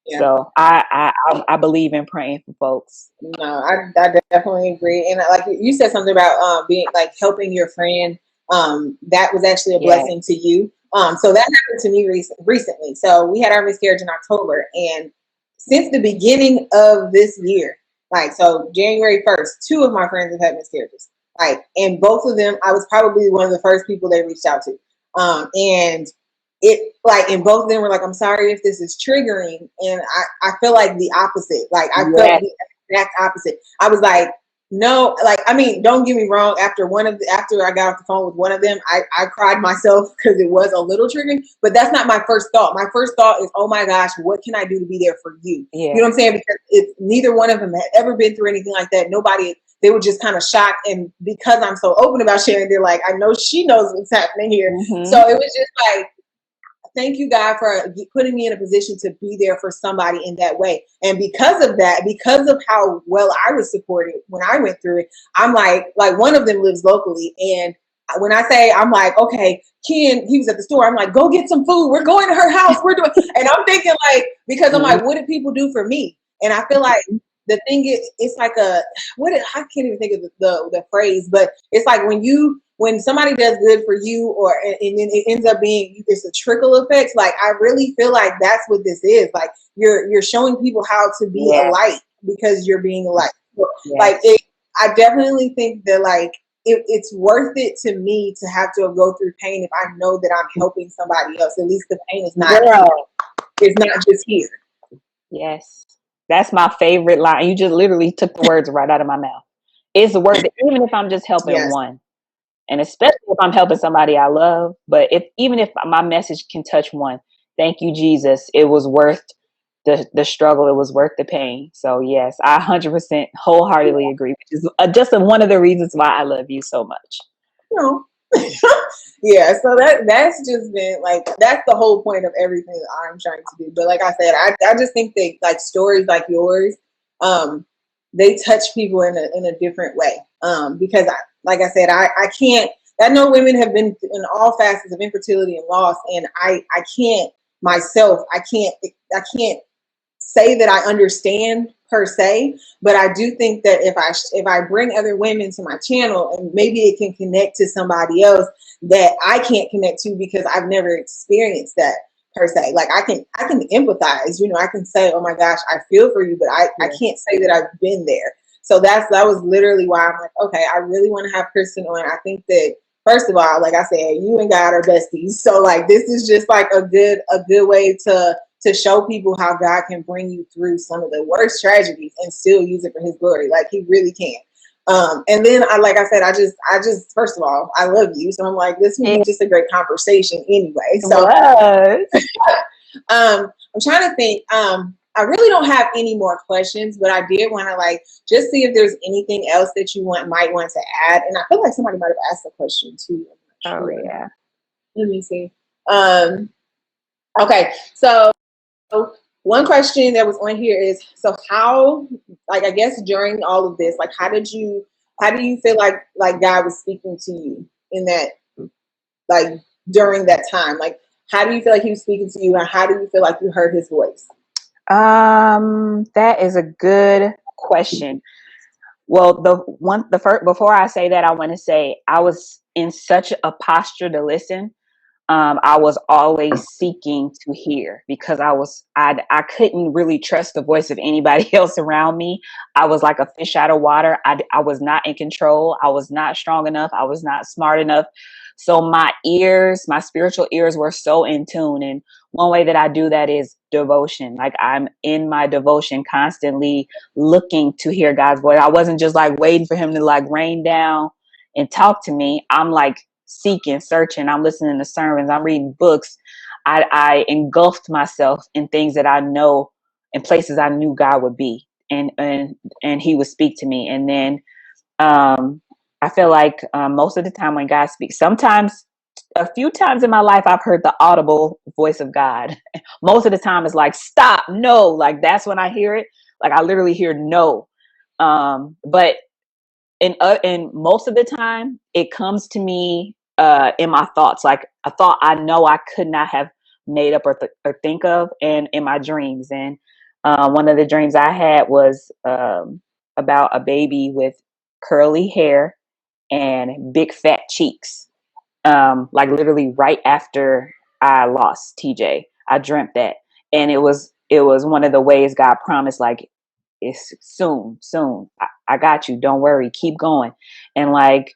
Yeah. So I believe in praying for folks. No, I definitely agree. And like you said something about being like helping your friend. That was actually a blessing to you. So that happened to me recently. So we had our miscarriage in October, and since the beginning of this year, like so January 1st, 2 of my friends have had miscarriages. Like, and both of them, I was probably one of the first people they reached out to. And it like, and both of them were like, I'm sorry if this is triggering. And I feel like the opposite. Like I felt the exact opposite. I was like, no, like, I mean, don't get me wrong. After I got off the phone with one of them, I cried myself because it was a little triggering, but that's not my first thought. My first thought is, oh my gosh, what can I do to be there for you? Yeah. You know what I'm saying? Because neither one of them had ever been through anything like that. They were just kind of shocked. And because I'm so open about sharing, they're like, I know she knows what's happening here. Mm-hmm. So it was just like, thank you, God, for putting me in a position to be there for somebody in that way. And because of that, because of how well I was supported when I went through it, I'm like one of them lives locally. And when I say, I'm like, okay, Ken, he was at the store. I'm like, go get some food. We're going to her house. We're doing, and I'm thinking like, because I'm like, what did people do for me? And I feel like the thing is, it's like I can't even think of the phrase, but it's like when somebody does good for you, and then it ends up being, it's a trickle effect. Like, I really feel like that's what this is. Like, you're showing people how to be a light because you're being a light. So, like, I definitely think that like, it's worth it to me to have to go through pain if I know that I'm helping somebody else. At least the pain is not here. It's not just here. Yes. That's my favorite line. You just literally took the words right out of my mouth. It's worth it, even if I'm just helping one. And especially if I'm helping somebody I love. But even if my message can touch one, thank you, Jesus. It was worth the struggle. It was worth the pain. So yes, I 100% wholeheartedly agree, which is just one of the reasons why I love you so much. No. Yeah, so that's just been like, that's the whole point of everything that I'm trying to do. But like I said, I just think that like stories like yours, they touch people in a different way. Because like I said, I can't, I know women have been in all facets of infertility and loss, and I can't myself, I can't say that I understand per se, but I do think that if I bring other women to my channel, and maybe it can connect to somebody else that I can't connect to because I've never experienced that per se. Like I can empathize, I can say, oh my gosh, I feel for you, but I can't say that I've been there. So that was literally why I'm like, okay, I really want to have Kristen on. I think that, first of all, like I said, you and God are besties. So like, this is just like a good way to show people how God can bring you through some of the worst tragedies and still use it for his glory. Like, he really can. And then like I said, I just, first of all, I love you. So I'm like, this will be just a great conversation anyway. So, I'm trying to think, I really don't have any more questions, but I did want to like just see if there's anything else that you might want to add. And I feel like somebody might have asked a question too. I'm not Oh sure. yeah. Let me see. Okay, so one question that was on here is, so how, like, I guess during all of this, like, how do you feel like God was speaking to you in that, like, during that time? Like, how do you feel like he was speaking to you, and how do you feel like you heard his voice? That is a good question. Well, the first, before I say that, I want to say I was in such a posture to listen. I was always seeking to hear because I couldn't really trust the voice of anybody else around me. I was like a fish out of water. I was not in control. I was not strong enough. I was not smart enough. So my ears, my spiritual ears were so in tune. And one way that I do that is devotion. Like I'm in my devotion constantly looking to hear God's voice. I wasn't just like waiting for him to like rain down and talk to me. I'm like seeking, searching. I'm listening to sermons. I'm reading books. I engulfed myself in things that I know and places I knew God would be, and he would speak to me. And then I feel like most of the time when God speaks, sometimes a few times in my life I've heard the audible voice of God. Most of the time it's like stop, no, like that's when I hear it. Like I literally hear no. But in most of the time it comes to me in my thoughts, like a thought I know I could not have made up or think of, and in my dreams. And one of the dreams I had was about a baby with curly hair and big fat cheeks, like literally right after I lost TJ. I dreamt that, and it was one of the ways God promised, like, it's soon. I got you. Don't worry. Keep going. And like,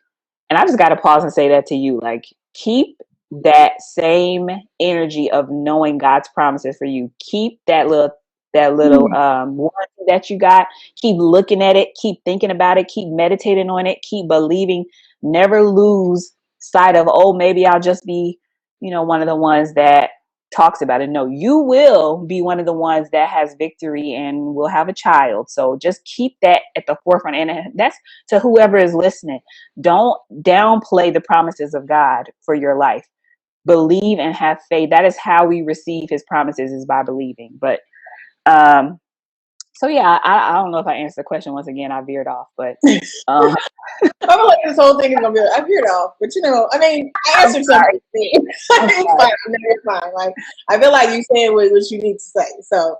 and I just got to pause and say that to you. Like, keep that same energy of knowing God's promises for you. Keep that little warranty that you got. Keep looking at it. Keep thinking about it. Keep meditating on it. Keep believing. Never lose sight of, oh, maybe I'll just be, one of the ones that talks about it. No, you will be one of the ones that has victory and will have a child. So just keep that at the forefront. And that's to whoever is listening. Don't downplay the promises of God for your life. Believe and have faith. That is how we receive his promises, is by believing. But so yeah, I don't know if I answered the question. Once again, I veered off, but I feel like this whole thing is gonna be like, I veered off, but I mean, I answered something. It's fine. It's fine. Like I feel like you said what you need to say. So,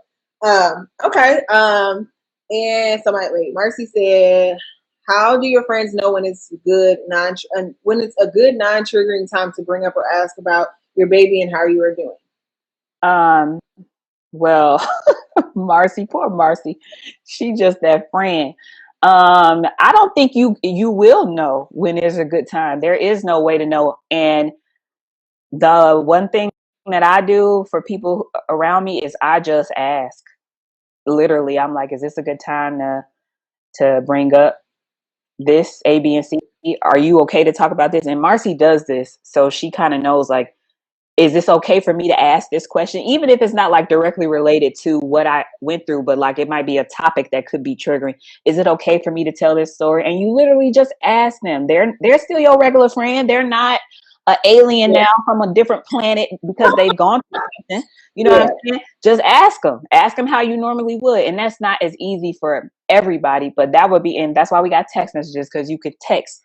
okay. And so Marcy said, how do your friends know when it's when it's a good non-triggering time to bring up or ask about your baby and how you are doing? Well, Marcy, poor Marcy, she just that friend. I don't think you will know when there's a good time. There is no way to know. And the one thing that I do for people around me is I just ask. Literally, I'm like, is this a good time to bring up this A, B, and C? Are you okay to talk about this? And Marcy does this, so she kind of knows, like, is this okay for me to ask this question, even if it's not like directly related to what I went through, but like it might be a topic that could be triggering. Is it okay for me to tell this story? And you literally just ask them. They're still your regular friend. They're not an alien now from a different planet because they've gone through something. You know what I'm saying? Just ask them how you normally would. And that's not as easy for everybody, but that would be, and that's why we got text messages, because you could text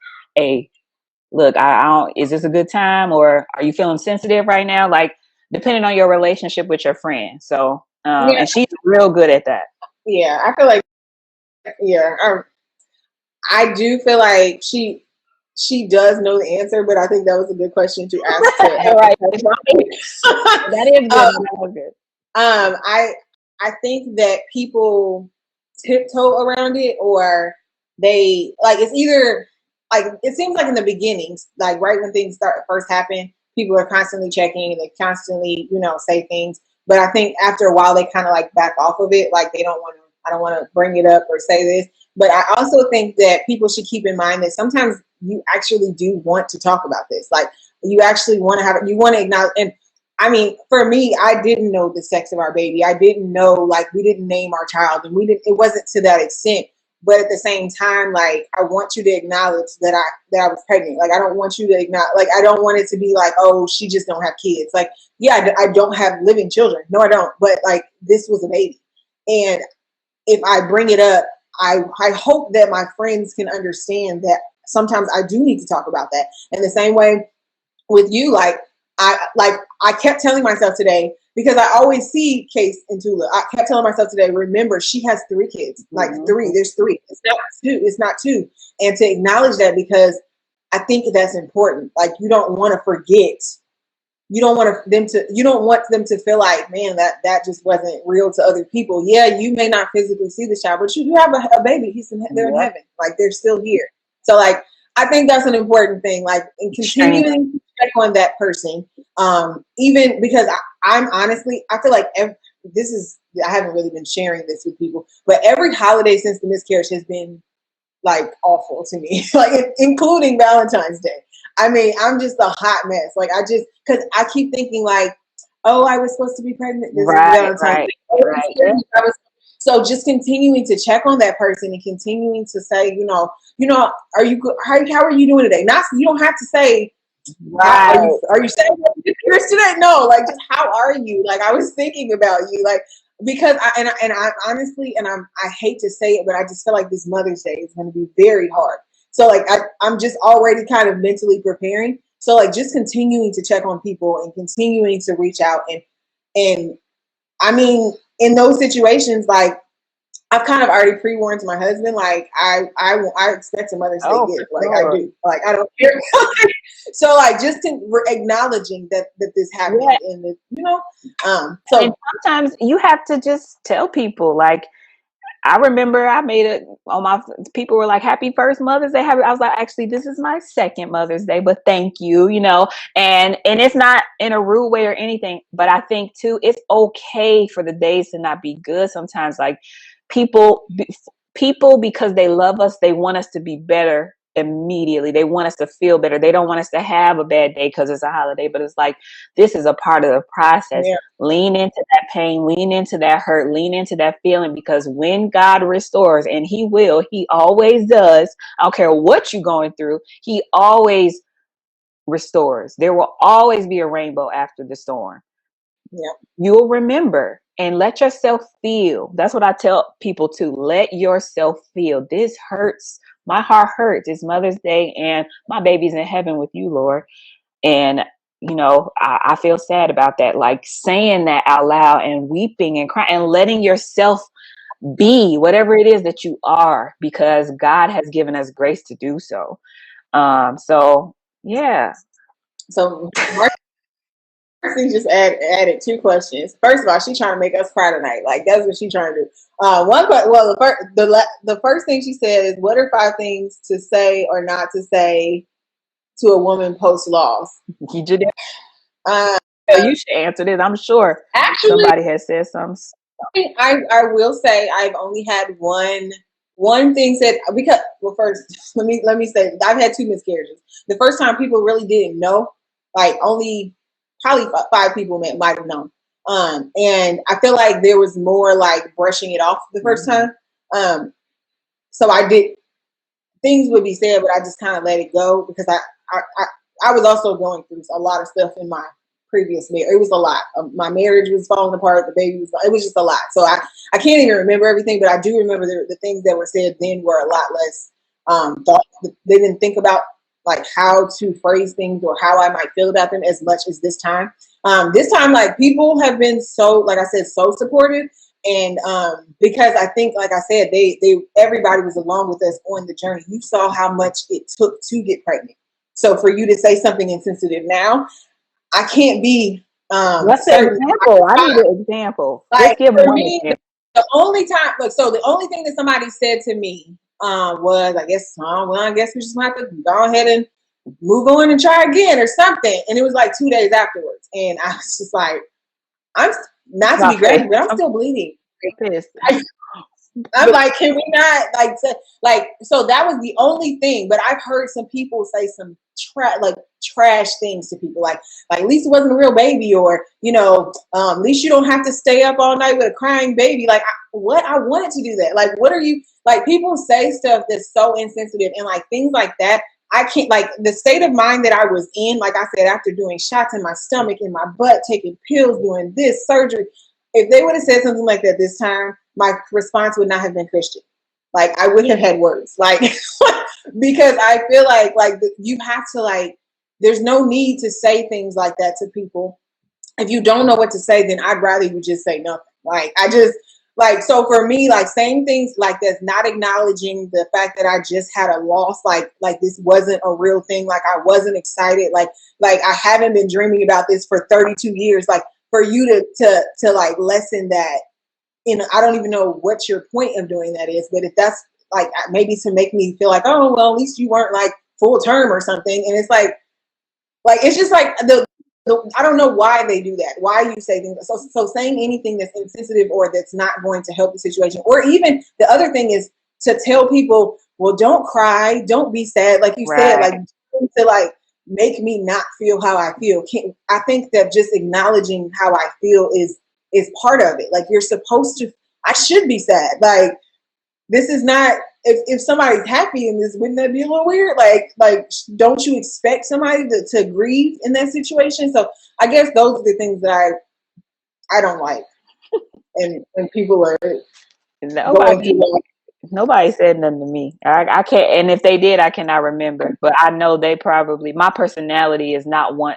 look, I don't, is this a good time, or are you feeling sensitive right now? Like, depending on your relationship with your friend. So, and she's real good at that. Yeah, I feel like, I do feel like she does know the answer, but I think that was a good question to ask. Right. That is good. I think that people tiptoe around it, or they like, it's either like, it seems like in the beginnings, like right when things first happen, people are constantly checking and they constantly, say things. But I think after a while they kind of like back off of it. Like I don't want to bring it up or say this. But I also think that people should keep in mind that sometimes you actually do want to talk about this. Like you actually want to you want to acknowledge. And I mean, for me, I didn't know the sex of our baby. I didn't know, like, we didn't name our child, and it wasn't to that extent. But at the same time, like, I want you to acknowledge that I was pregnant. Like, I don't want you to acknowledge, like, I don't want it to be like, oh, she just don't have kids. Like, yeah, I don't have living children. No, I don't. But like, this was a baby. And if I bring it up, I hope that my friends can understand that sometimes I do need to talk about that. And the same way with you, I kept telling myself today, because I always see Case and Tula. I kept telling myself today, remember, she has 3 kids, like three. There's 3. It's not 2. It's not 2. And to acknowledge that, because I think that's important. Like, you don't want to forget. You don't want them to feel like, man, that just wasn't real to other people. Yeah, you may not physically see the child, but you do have a baby. They're in heaven. Like, they're still here. So, like, I think that's an important thing. Like, and continuing to check on that person, even because I'm honestly, I feel like I haven't really been sharing this with people, but every holiday since the miscarriage has been like awful to me, like including Valentine's Day. I mean, I'm just a hot mess. Like, because I keep thinking like, oh, I was supposed to be pregnant this Valentine's Day. So just continuing to check on that person and continuing to say, are you good? How are you doing today? Not, you don't have to say, are you saying yours today? No, like, just how are you? Like, I was thinking about you, like, because I honestly, I hate to say it, but I just feel like this Mother's Day is going to be very hard. So like, I'm just already kind of mentally preparing. So like, just continuing to check on people and continuing to reach out, and I mean, in those situations, like, I've kind of already pre-warned my husband, like, I expect a Mother's Day gift. Like, I do. Like, I don't care. So like, just acknowledging that this happened, and so and sometimes you have to just tell people, like, I remember I made it on my, people were like, happy first Mother's Day. I was like, actually, this is my second Mother's Day, but thank you, and it's not in a rude way or anything, but I think too, it's okay for the days to not be good sometimes. Like, people, because they love us, they want us to be better immediately. They want us to feel better. They don't want us to have a bad day because it's a holiday, but it's like, this is a part of the process. Yeah. Lean into that pain, lean into that hurt, lean into that feeling, because when God restores, and he always does, I don't care what you're going through, he always restores. There will always be a rainbow after the storm. Yeah. You'll remember, and let yourself feel. That's what I tell people too. Let yourself feel. This hurts. My heart hurts. It's Mother's Day and my baby's in heaven with you, Lord. And, I feel sad about that. Like, saying that out loud and weeping and crying and letting yourself be whatever it is that you are, because God has given us grace to do so. So, yeah. So Marcy just added 2 questions. First of all, she's trying to make us cry tonight. Like, that's what she's trying to do. The first thing she said is, what are 5 things to say or not to say to a woman post loss? You should answer this. I'm sure actually somebody has said something. I will say I've only had one thing said, because, well, first let me say I've had 2 miscarriages. The first time people really didn't know, like, only probably 5 people might have known. And I feel like there was more like brushing it off the first time. So things would be said, but I just kind of let it go, because I was also going through a lot of stuff in my previous marriage. It was a lot. My marriage was falling apart. The baby it was just a lot. So I can't even remember everything, but I do remember the things that were said then were a lot less thought. They didn't think about like how to phrase things or how I might feel about them as much as this time. This time, like, people have been so, like I said, so supportive. And because I think, like I said, everybody was along with us on the journey. You saw how much it took to get pregnant. So for you to say something insensitive now, I can't be. What's the example? I need an example. Like, just give for one me, example. the only time, so the only thing that somebody said to me was, I guess we just have to go ahead and move on and try again or something. And it was like 2 days afterwards, and I was just like, I'm not to be graphic, but I'm still bleeding. I'm like, can we not so that was the only thing. But I've heard some people say some trash things to people, like at least it wasn't a real baby, or at least you don't have to stay up all night with a crying baby. Like, I wanted to do that. Like, what are you, like, people say stuff that's so insensitive, and like things like that. I can't, like, the state of mind that I was in, like I said, after doing shots in my stomach, in my butt, taking pills, doing this surgery. If they would have said something like that this time, my response would not have been Christian. Like, I would have had words, like, because I feel like you have to, like, there's no need to say things like that to people. If you don't know what to say, then I'd rather you just say nothing. Like, I just, like, so for me, like, saying things like that's not acknowledging the fact that I just had a loss, like this wasn't a real thing, like I wasn't excited, like I haven't been dreaming about this for 32 years. Like, for you to like lessen that, I don't even know what your point of doing that is, but if that's like maybe to make me feel like, oh well, at least you weren't like full term or something, and it's like it's just like I don't know why they do that. Why you say things so saying anything that's insensitive or that's not going to help the situation, or even the other thing is to tell people, well, don't cry, don't be sad, like you said, like to like make me not feel how I feel. I think that just acknowledging how I feel is part of it. Like, you're supposed to, I should be sad. Like, this is not, if somebody's happy in this, wouldn't that be a little weird? Like, don't you expect somebody to grieve in that situation? So I guess those are the things that I don't like. And people are going through that. Nobody said nothing to me. I can't, and if they did, I cannot remember. But I know they probably, my personality is not one.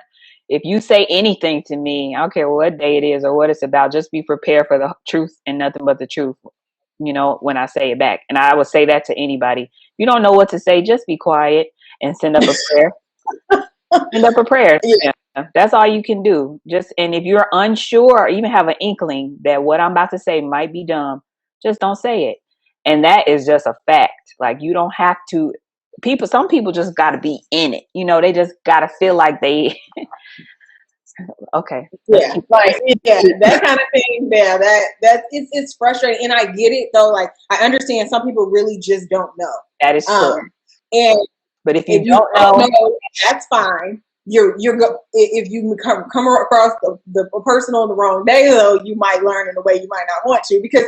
If you say anything to me, I don't care what day it is or what it's about, just be prepared for the truth and nothing but the truth, when I say it back. And I would say that to anybody. If you don't know what to say, just be quiet and send up a prayer. Send up a prayer. Yeah. That's all you can do. And if you're unsure or even have an inkling that what I'm about to say might be dumb, just don't say it. And that is just a fact. Like, you don't have to, some people just got to be in it. They just got to feel like they, okay. Yeah. That kind of thing. Yeah. It's frustrating. And I get it though. Like, I understand some people really just don't know. That is true. But if you don't know, that's fine. If you come across the person on the wrong day though, you might learn in a way you might not want to, because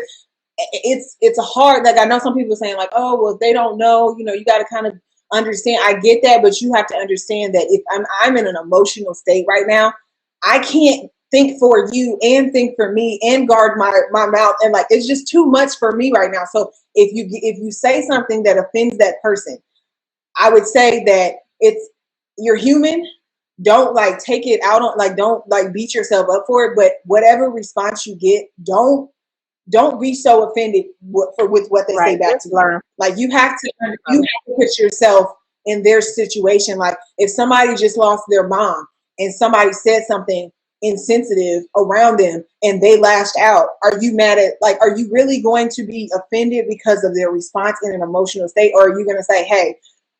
it's hard. Like, I know some people saying like, oh, well, if they don't know, you got to kind of understand. I get that, but you have to understand that if I'm in an emotional state right now, I can't think for you and think for me and guard my mouth, and like, it's just too much for me right now. So if you say something that offends that person, I would say that you're human. Don't like take it out on, like, don't like beat yourself up for it. But whatever response you get, don't be so offended with what they say back to you. Like, you have to put yourself in their situation. Like, if somebody just lost their mom and somebody said something insensitive around them and they lashed out, are you mad at, like, are you really going to be offended because of their response in an emotional state? Or are you going to say, hey,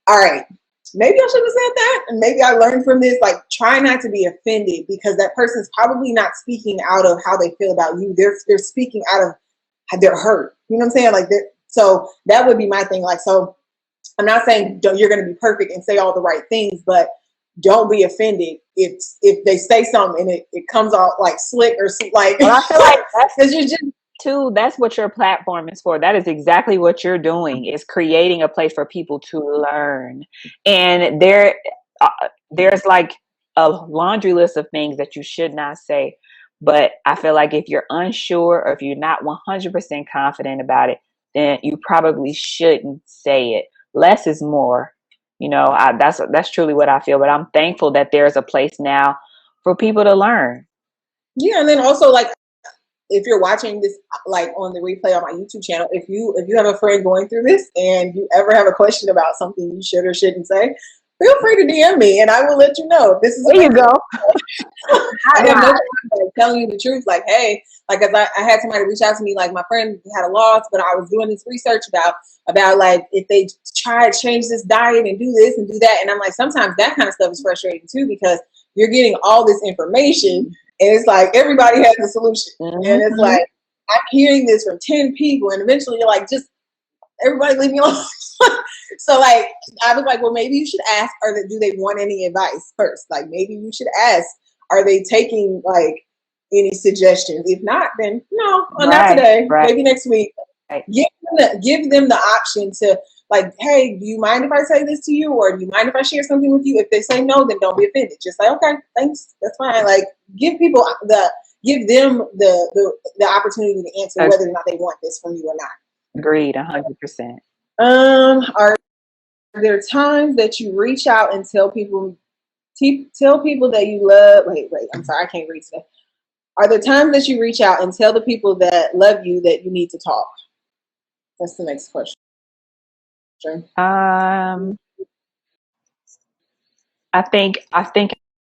all right, maybe I should have said that, and maybe I learned from this? Like, try not to be offended, because that person's probably not speaking out of how they feel about you. They're speaking out of their hurt. You know what I'm saying? Like, so that would be my thing. Like, so I'm not saying you're going to be perfect and say all the right things, but don't be offended if they say something and it comes out like slick or like. Well, I feel like that's you just. Too, that's what your platform is for. That is exactly what you're doing, is creating a place for people to learn. And there's like a laundry list of things that you should not say. But I feel like if you're unsure or if you're not 100% confident about it, then you probably shouldn't say it. Less is more. That's truly what I feel. But I'm thankful that there's a place now for people to learn. Yeah, and then also, like, if you're watching this like on the replay on my YouTube channel, if you have a friend going through this and you ever have a question about something you should or shouldn't say, feel free to DM me and I will let you know. This is there you go. I have no problem telling you the truth. Like, hey, like, cause I had somebody reach out to me, like, my friend had a loss, but I was doing this research about like, if they try to change this diet and do this and do that. And I'm like, sometimes that kind of stuff is frustrating too, because you're getting all this information and it's like everybody has a solution. Mm-hmm. And it's like, I'm hearing this from 10 people and eventually you're like, just everybody leave me alone. So like, I was like, well, maybe you should ask, do they want any advice first? Like, maybe you should ask, are they taking like any suggestions? If not, then no, not today. Right. Maybe next week. Right. Give them the option to like, hey, do you mind if I say this to you, or do you mind if I share something with you? If they say no, then don't be offended. Just like, okay, thanks, that's fine. Like, give them the opportunity to answer whether or not they want this from you or not. Agreed, 100%. Are there times that you reach out and tell people that you love? Wait, I'm sorry, I can't read today. Are there times that you reach out and tell the people that love you that you need to talk? That's the next question. I think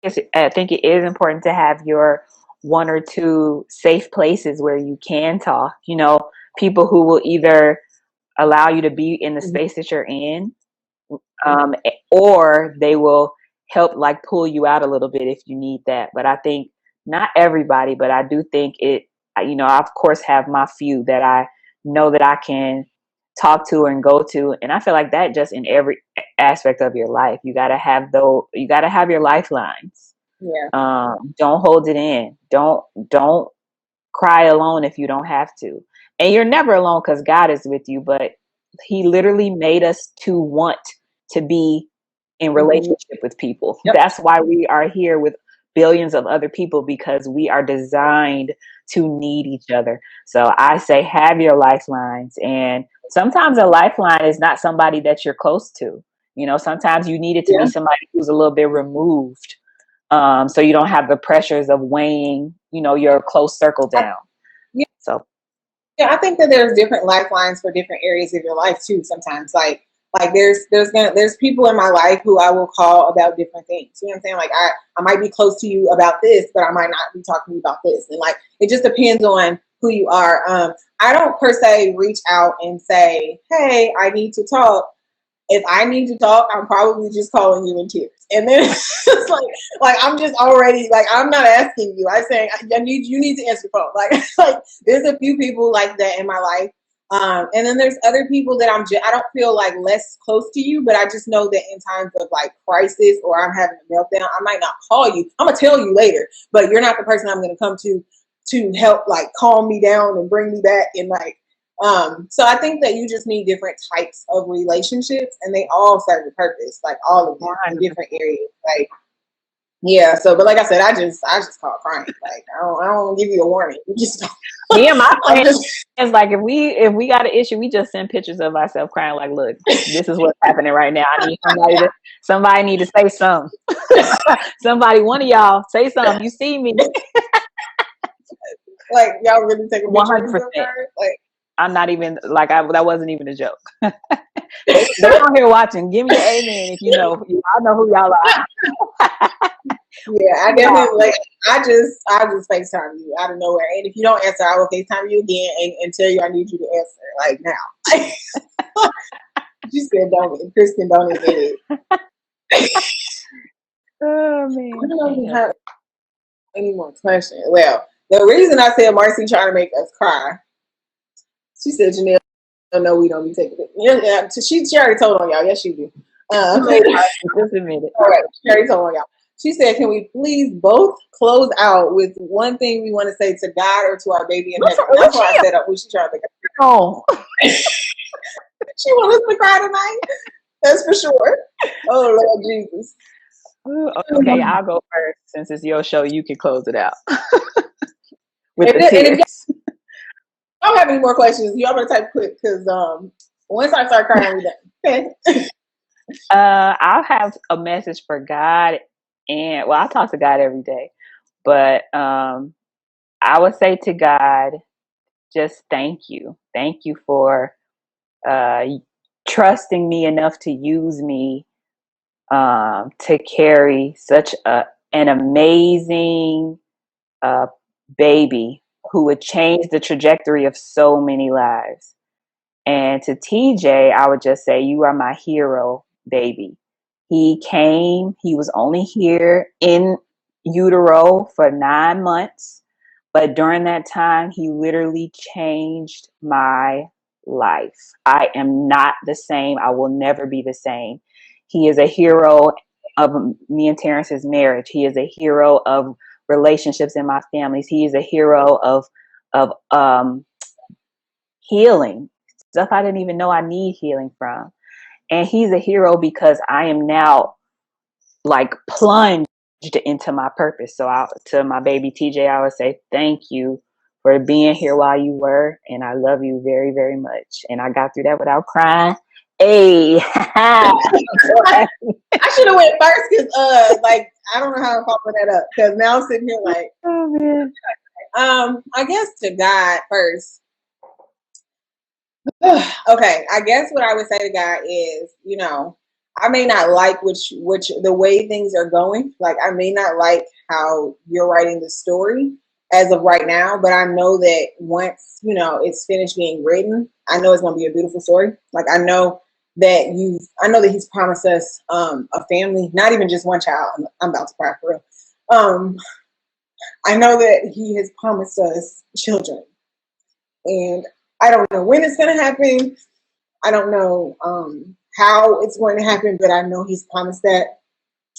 it is important to have your one or two safe places where you can talk. You know, people who will either allow you to be in the space that you're in, or they will help like pull you out a little bit if you need that. But I think not everybody, but I do think it. You know, I of course have my few that I know that I can talk to and go to, and I feel like that just in every aspect of your life. You gotta have your lifelines. Yeah. Don't hold it in. Don't cry alone if you don't have to. And you're never alone because God is with you, but He literally made us to want to be in relationship with people. Yep. That's why we are here with billions of other people, because we are designed to need each other. So I say have your lifelines, and sometimes a lifeline is not somebody that you're close to. You know, sometimes you need it to be somebody who's a little bit removed, so you don't have the pressures of weighing, you know, your close circle down. So I think that there's different lifelines for different areas of your life too. Sometimes, like there's people in my life who I will call about different things. You know what I'm saying? Like I might be close to you about this, but I might not be talking to you about this. And like, it just depends on who you are. I don't per se reach out and say, hey, I need to talk. If I need to talk, I'm probably just calling you in tears. And then it's like I'm just already like, I'm not asking you. I'm saying you need to answer the phone. Like there's a few people like that in my life. And then there's other people that I don't feel like less close to you, but I just know that in times of like crisis or I'm having a meltdown, I might not call you. I'm gonna tell you later, but you're not the person I'm gonna come to help like calm me down and bring me back and like. So I think that you just need different types of relationships, and they all serve a purpose, like all of them in different areas. Like, yeah. So, but like I said, I just call crying. Like, I don't give you a warning. You just me and my friends is like, if we got an issue, we just send pictures of ourselves crying. Like, look, this is what's happening right now. I need somebody need to say something. Somebody, one of y'all, say something. You see me? Like, y'all really take a picture 100%. Like. I'm not even like that wasn't even a joke. They're on here watching. Give me an amen if you know. I know who y'all are. Yeah, I definitely like. I just FaceTime you out of nowhere, and if you don't answer, I will FaceTime you again and tell you I need you to answer like now. She said, "Don't, Kristen, don't admit it." Oh man! I don't know if you have any more questions. Well, the reason I said Marcy trying to make us cry. She said, Janelle, no, we don't be taking it. Yeah, she already told on y'all. Yes, she do. Just admit it. All right, she already told on y'all. She said, can we please both close out with one thing we want to say to God or to our baby in heaven? That's why I said, she trying to make us cry. Oh. She wants us to cry tonight. That's for sure. Oh, Lord Jesus. Okay, I'll go first. Since it's your show, you can close it out. With the tears. I don't have any more questions. Y'all better type quick because once I start crying, we're done. Okay. I'll have a message for God, and I talk to God every day, but I would say to God, just thank you for trusting me enough to use me to carry such an amazing baby who would change the trajectory of so many lives. And to TJ, I would just say, you are my hero, baby. He came, he was only here in utero for 9 months, but during that time, he literally changed my life. I am not the same. I will never be the same. He is a hero of me and Terrence's marriage. He is a hero of relationships in my families. He is a hero of healing, stuff I didn't even know I need healing from. And he's a hero because I am now like plunged into my purpose. So to my baby TJ, I would say thank you for being here while you were, and I love you very, very much. And I got through that without crying. Hey, I should have went first because like I don't know how to follow that up because now I'm sitting here like, oh man. I guess to God first. Okay, I guess what I would say to God is, you know, I may not like which the way things are going. Like I may not like how you're writing the story as of right now, but I know that once, you know, it's finished being written, I know it's gonna be a beautiful story. Like I know that he's promised us a family, not even just one child. I'm about to cry for real. I know that he has promised us children. And I don't know when it's going to happen. I don't know how it's going to happen, but I know he's promised that.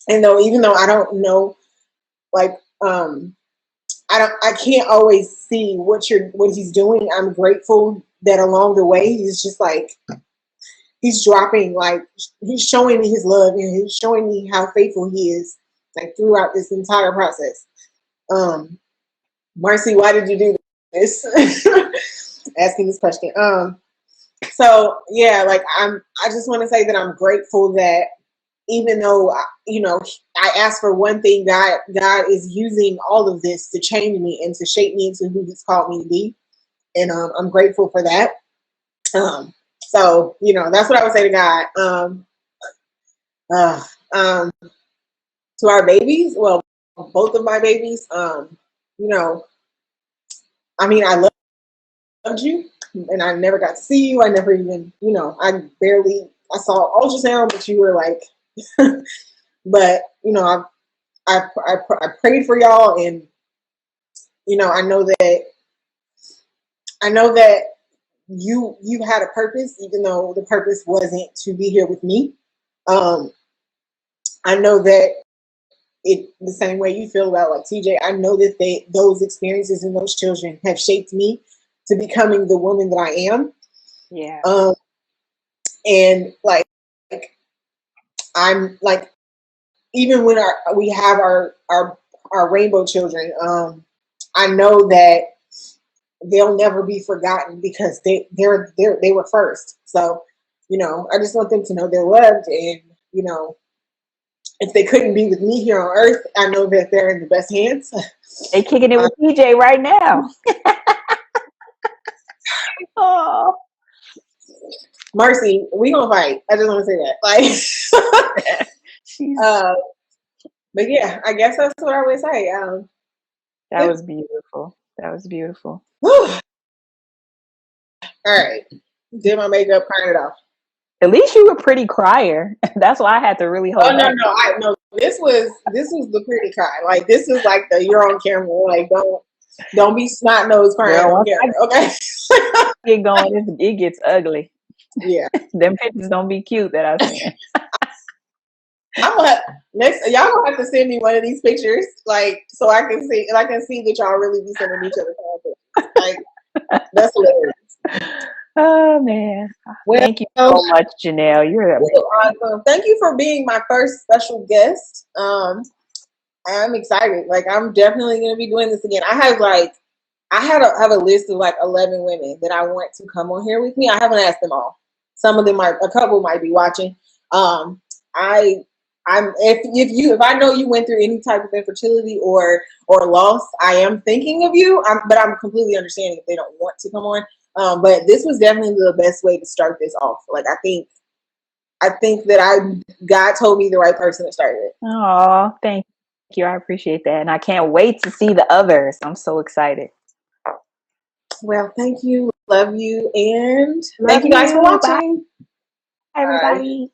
And even though I don't know, like, I can't always see what he's doing. I'm grateful that along the way, he's just like, he's dropping, like, he's showing me his love and he's showing me how faithful he is, like, throughout this entire process. Marcy, why did you do this? Asking this question. So yeah, like I just want to say that I'm grateful that even though, you know, I asked for one thing, God is using all of this to change me and to shape me into who he's called me to be. And I'm grateful for that. So, you know, that's what I would say to God. To our babies, well, both of my babies, you know, I mean, I loved you and I never got to see you. I never even, you know, I saw ultrasound, but you were like, but, you know, I prayed for y'all, and, you know, I know that you had a purpose, even though the purpose wasn't to be here with me. I know that the same way you feel about like TJ, I know that those experiences and those children have shaped me to becoming the woman that I am. Yeah. And like I'm like, even when we have our rainbow children, I know that they'll never be forgotten because they were first. So, you know, I just want them to know they're loved, and, you know, if they couldn't be with me here on earth, I know that they're in the best hands. They kicking it with TJ right now. Oh, Marcy, we gonna fight. I just want to say that. Like, but yeah, I guess that's what I would say. That was beautiful. That was beautiful. All right, did my makeup, crying it off. At least you were a pretty crier. That's why I had to really hold back. No. This was the pretty cry. Like, this is like the you're on camera. Like, don't be snot nose crying on camera. Okay. Get going. It gets ugly. Yeah. Them pictures don't be cute that I seen. I'm gonna y'all gonna have to send me one of these pictures, like, so I can see that y'all really be sending each other content. Like, that's hilarious. Oh man. Well, thank you so much, Janelle. You're awesome. Thank you for being my first special guest. I'm excited. Like, I'm definitely gonna be doing this again. I have a list of like 11 women that I want to come on here with me. I haven't asked them all. A couple might be watching. If I know you went through any type of infertility or loss, I am thinking of you. But I'm completely understanding if they don't want to come on. But this was definitely the best way to start this off. Like, I think that God told me the right person to start with. Oh, thank you. I appreciate that. And I can't wait to see the others. I'm so excited. Well, thank you. Love you. And thank you guys for watching. Bye, everybody. Bye.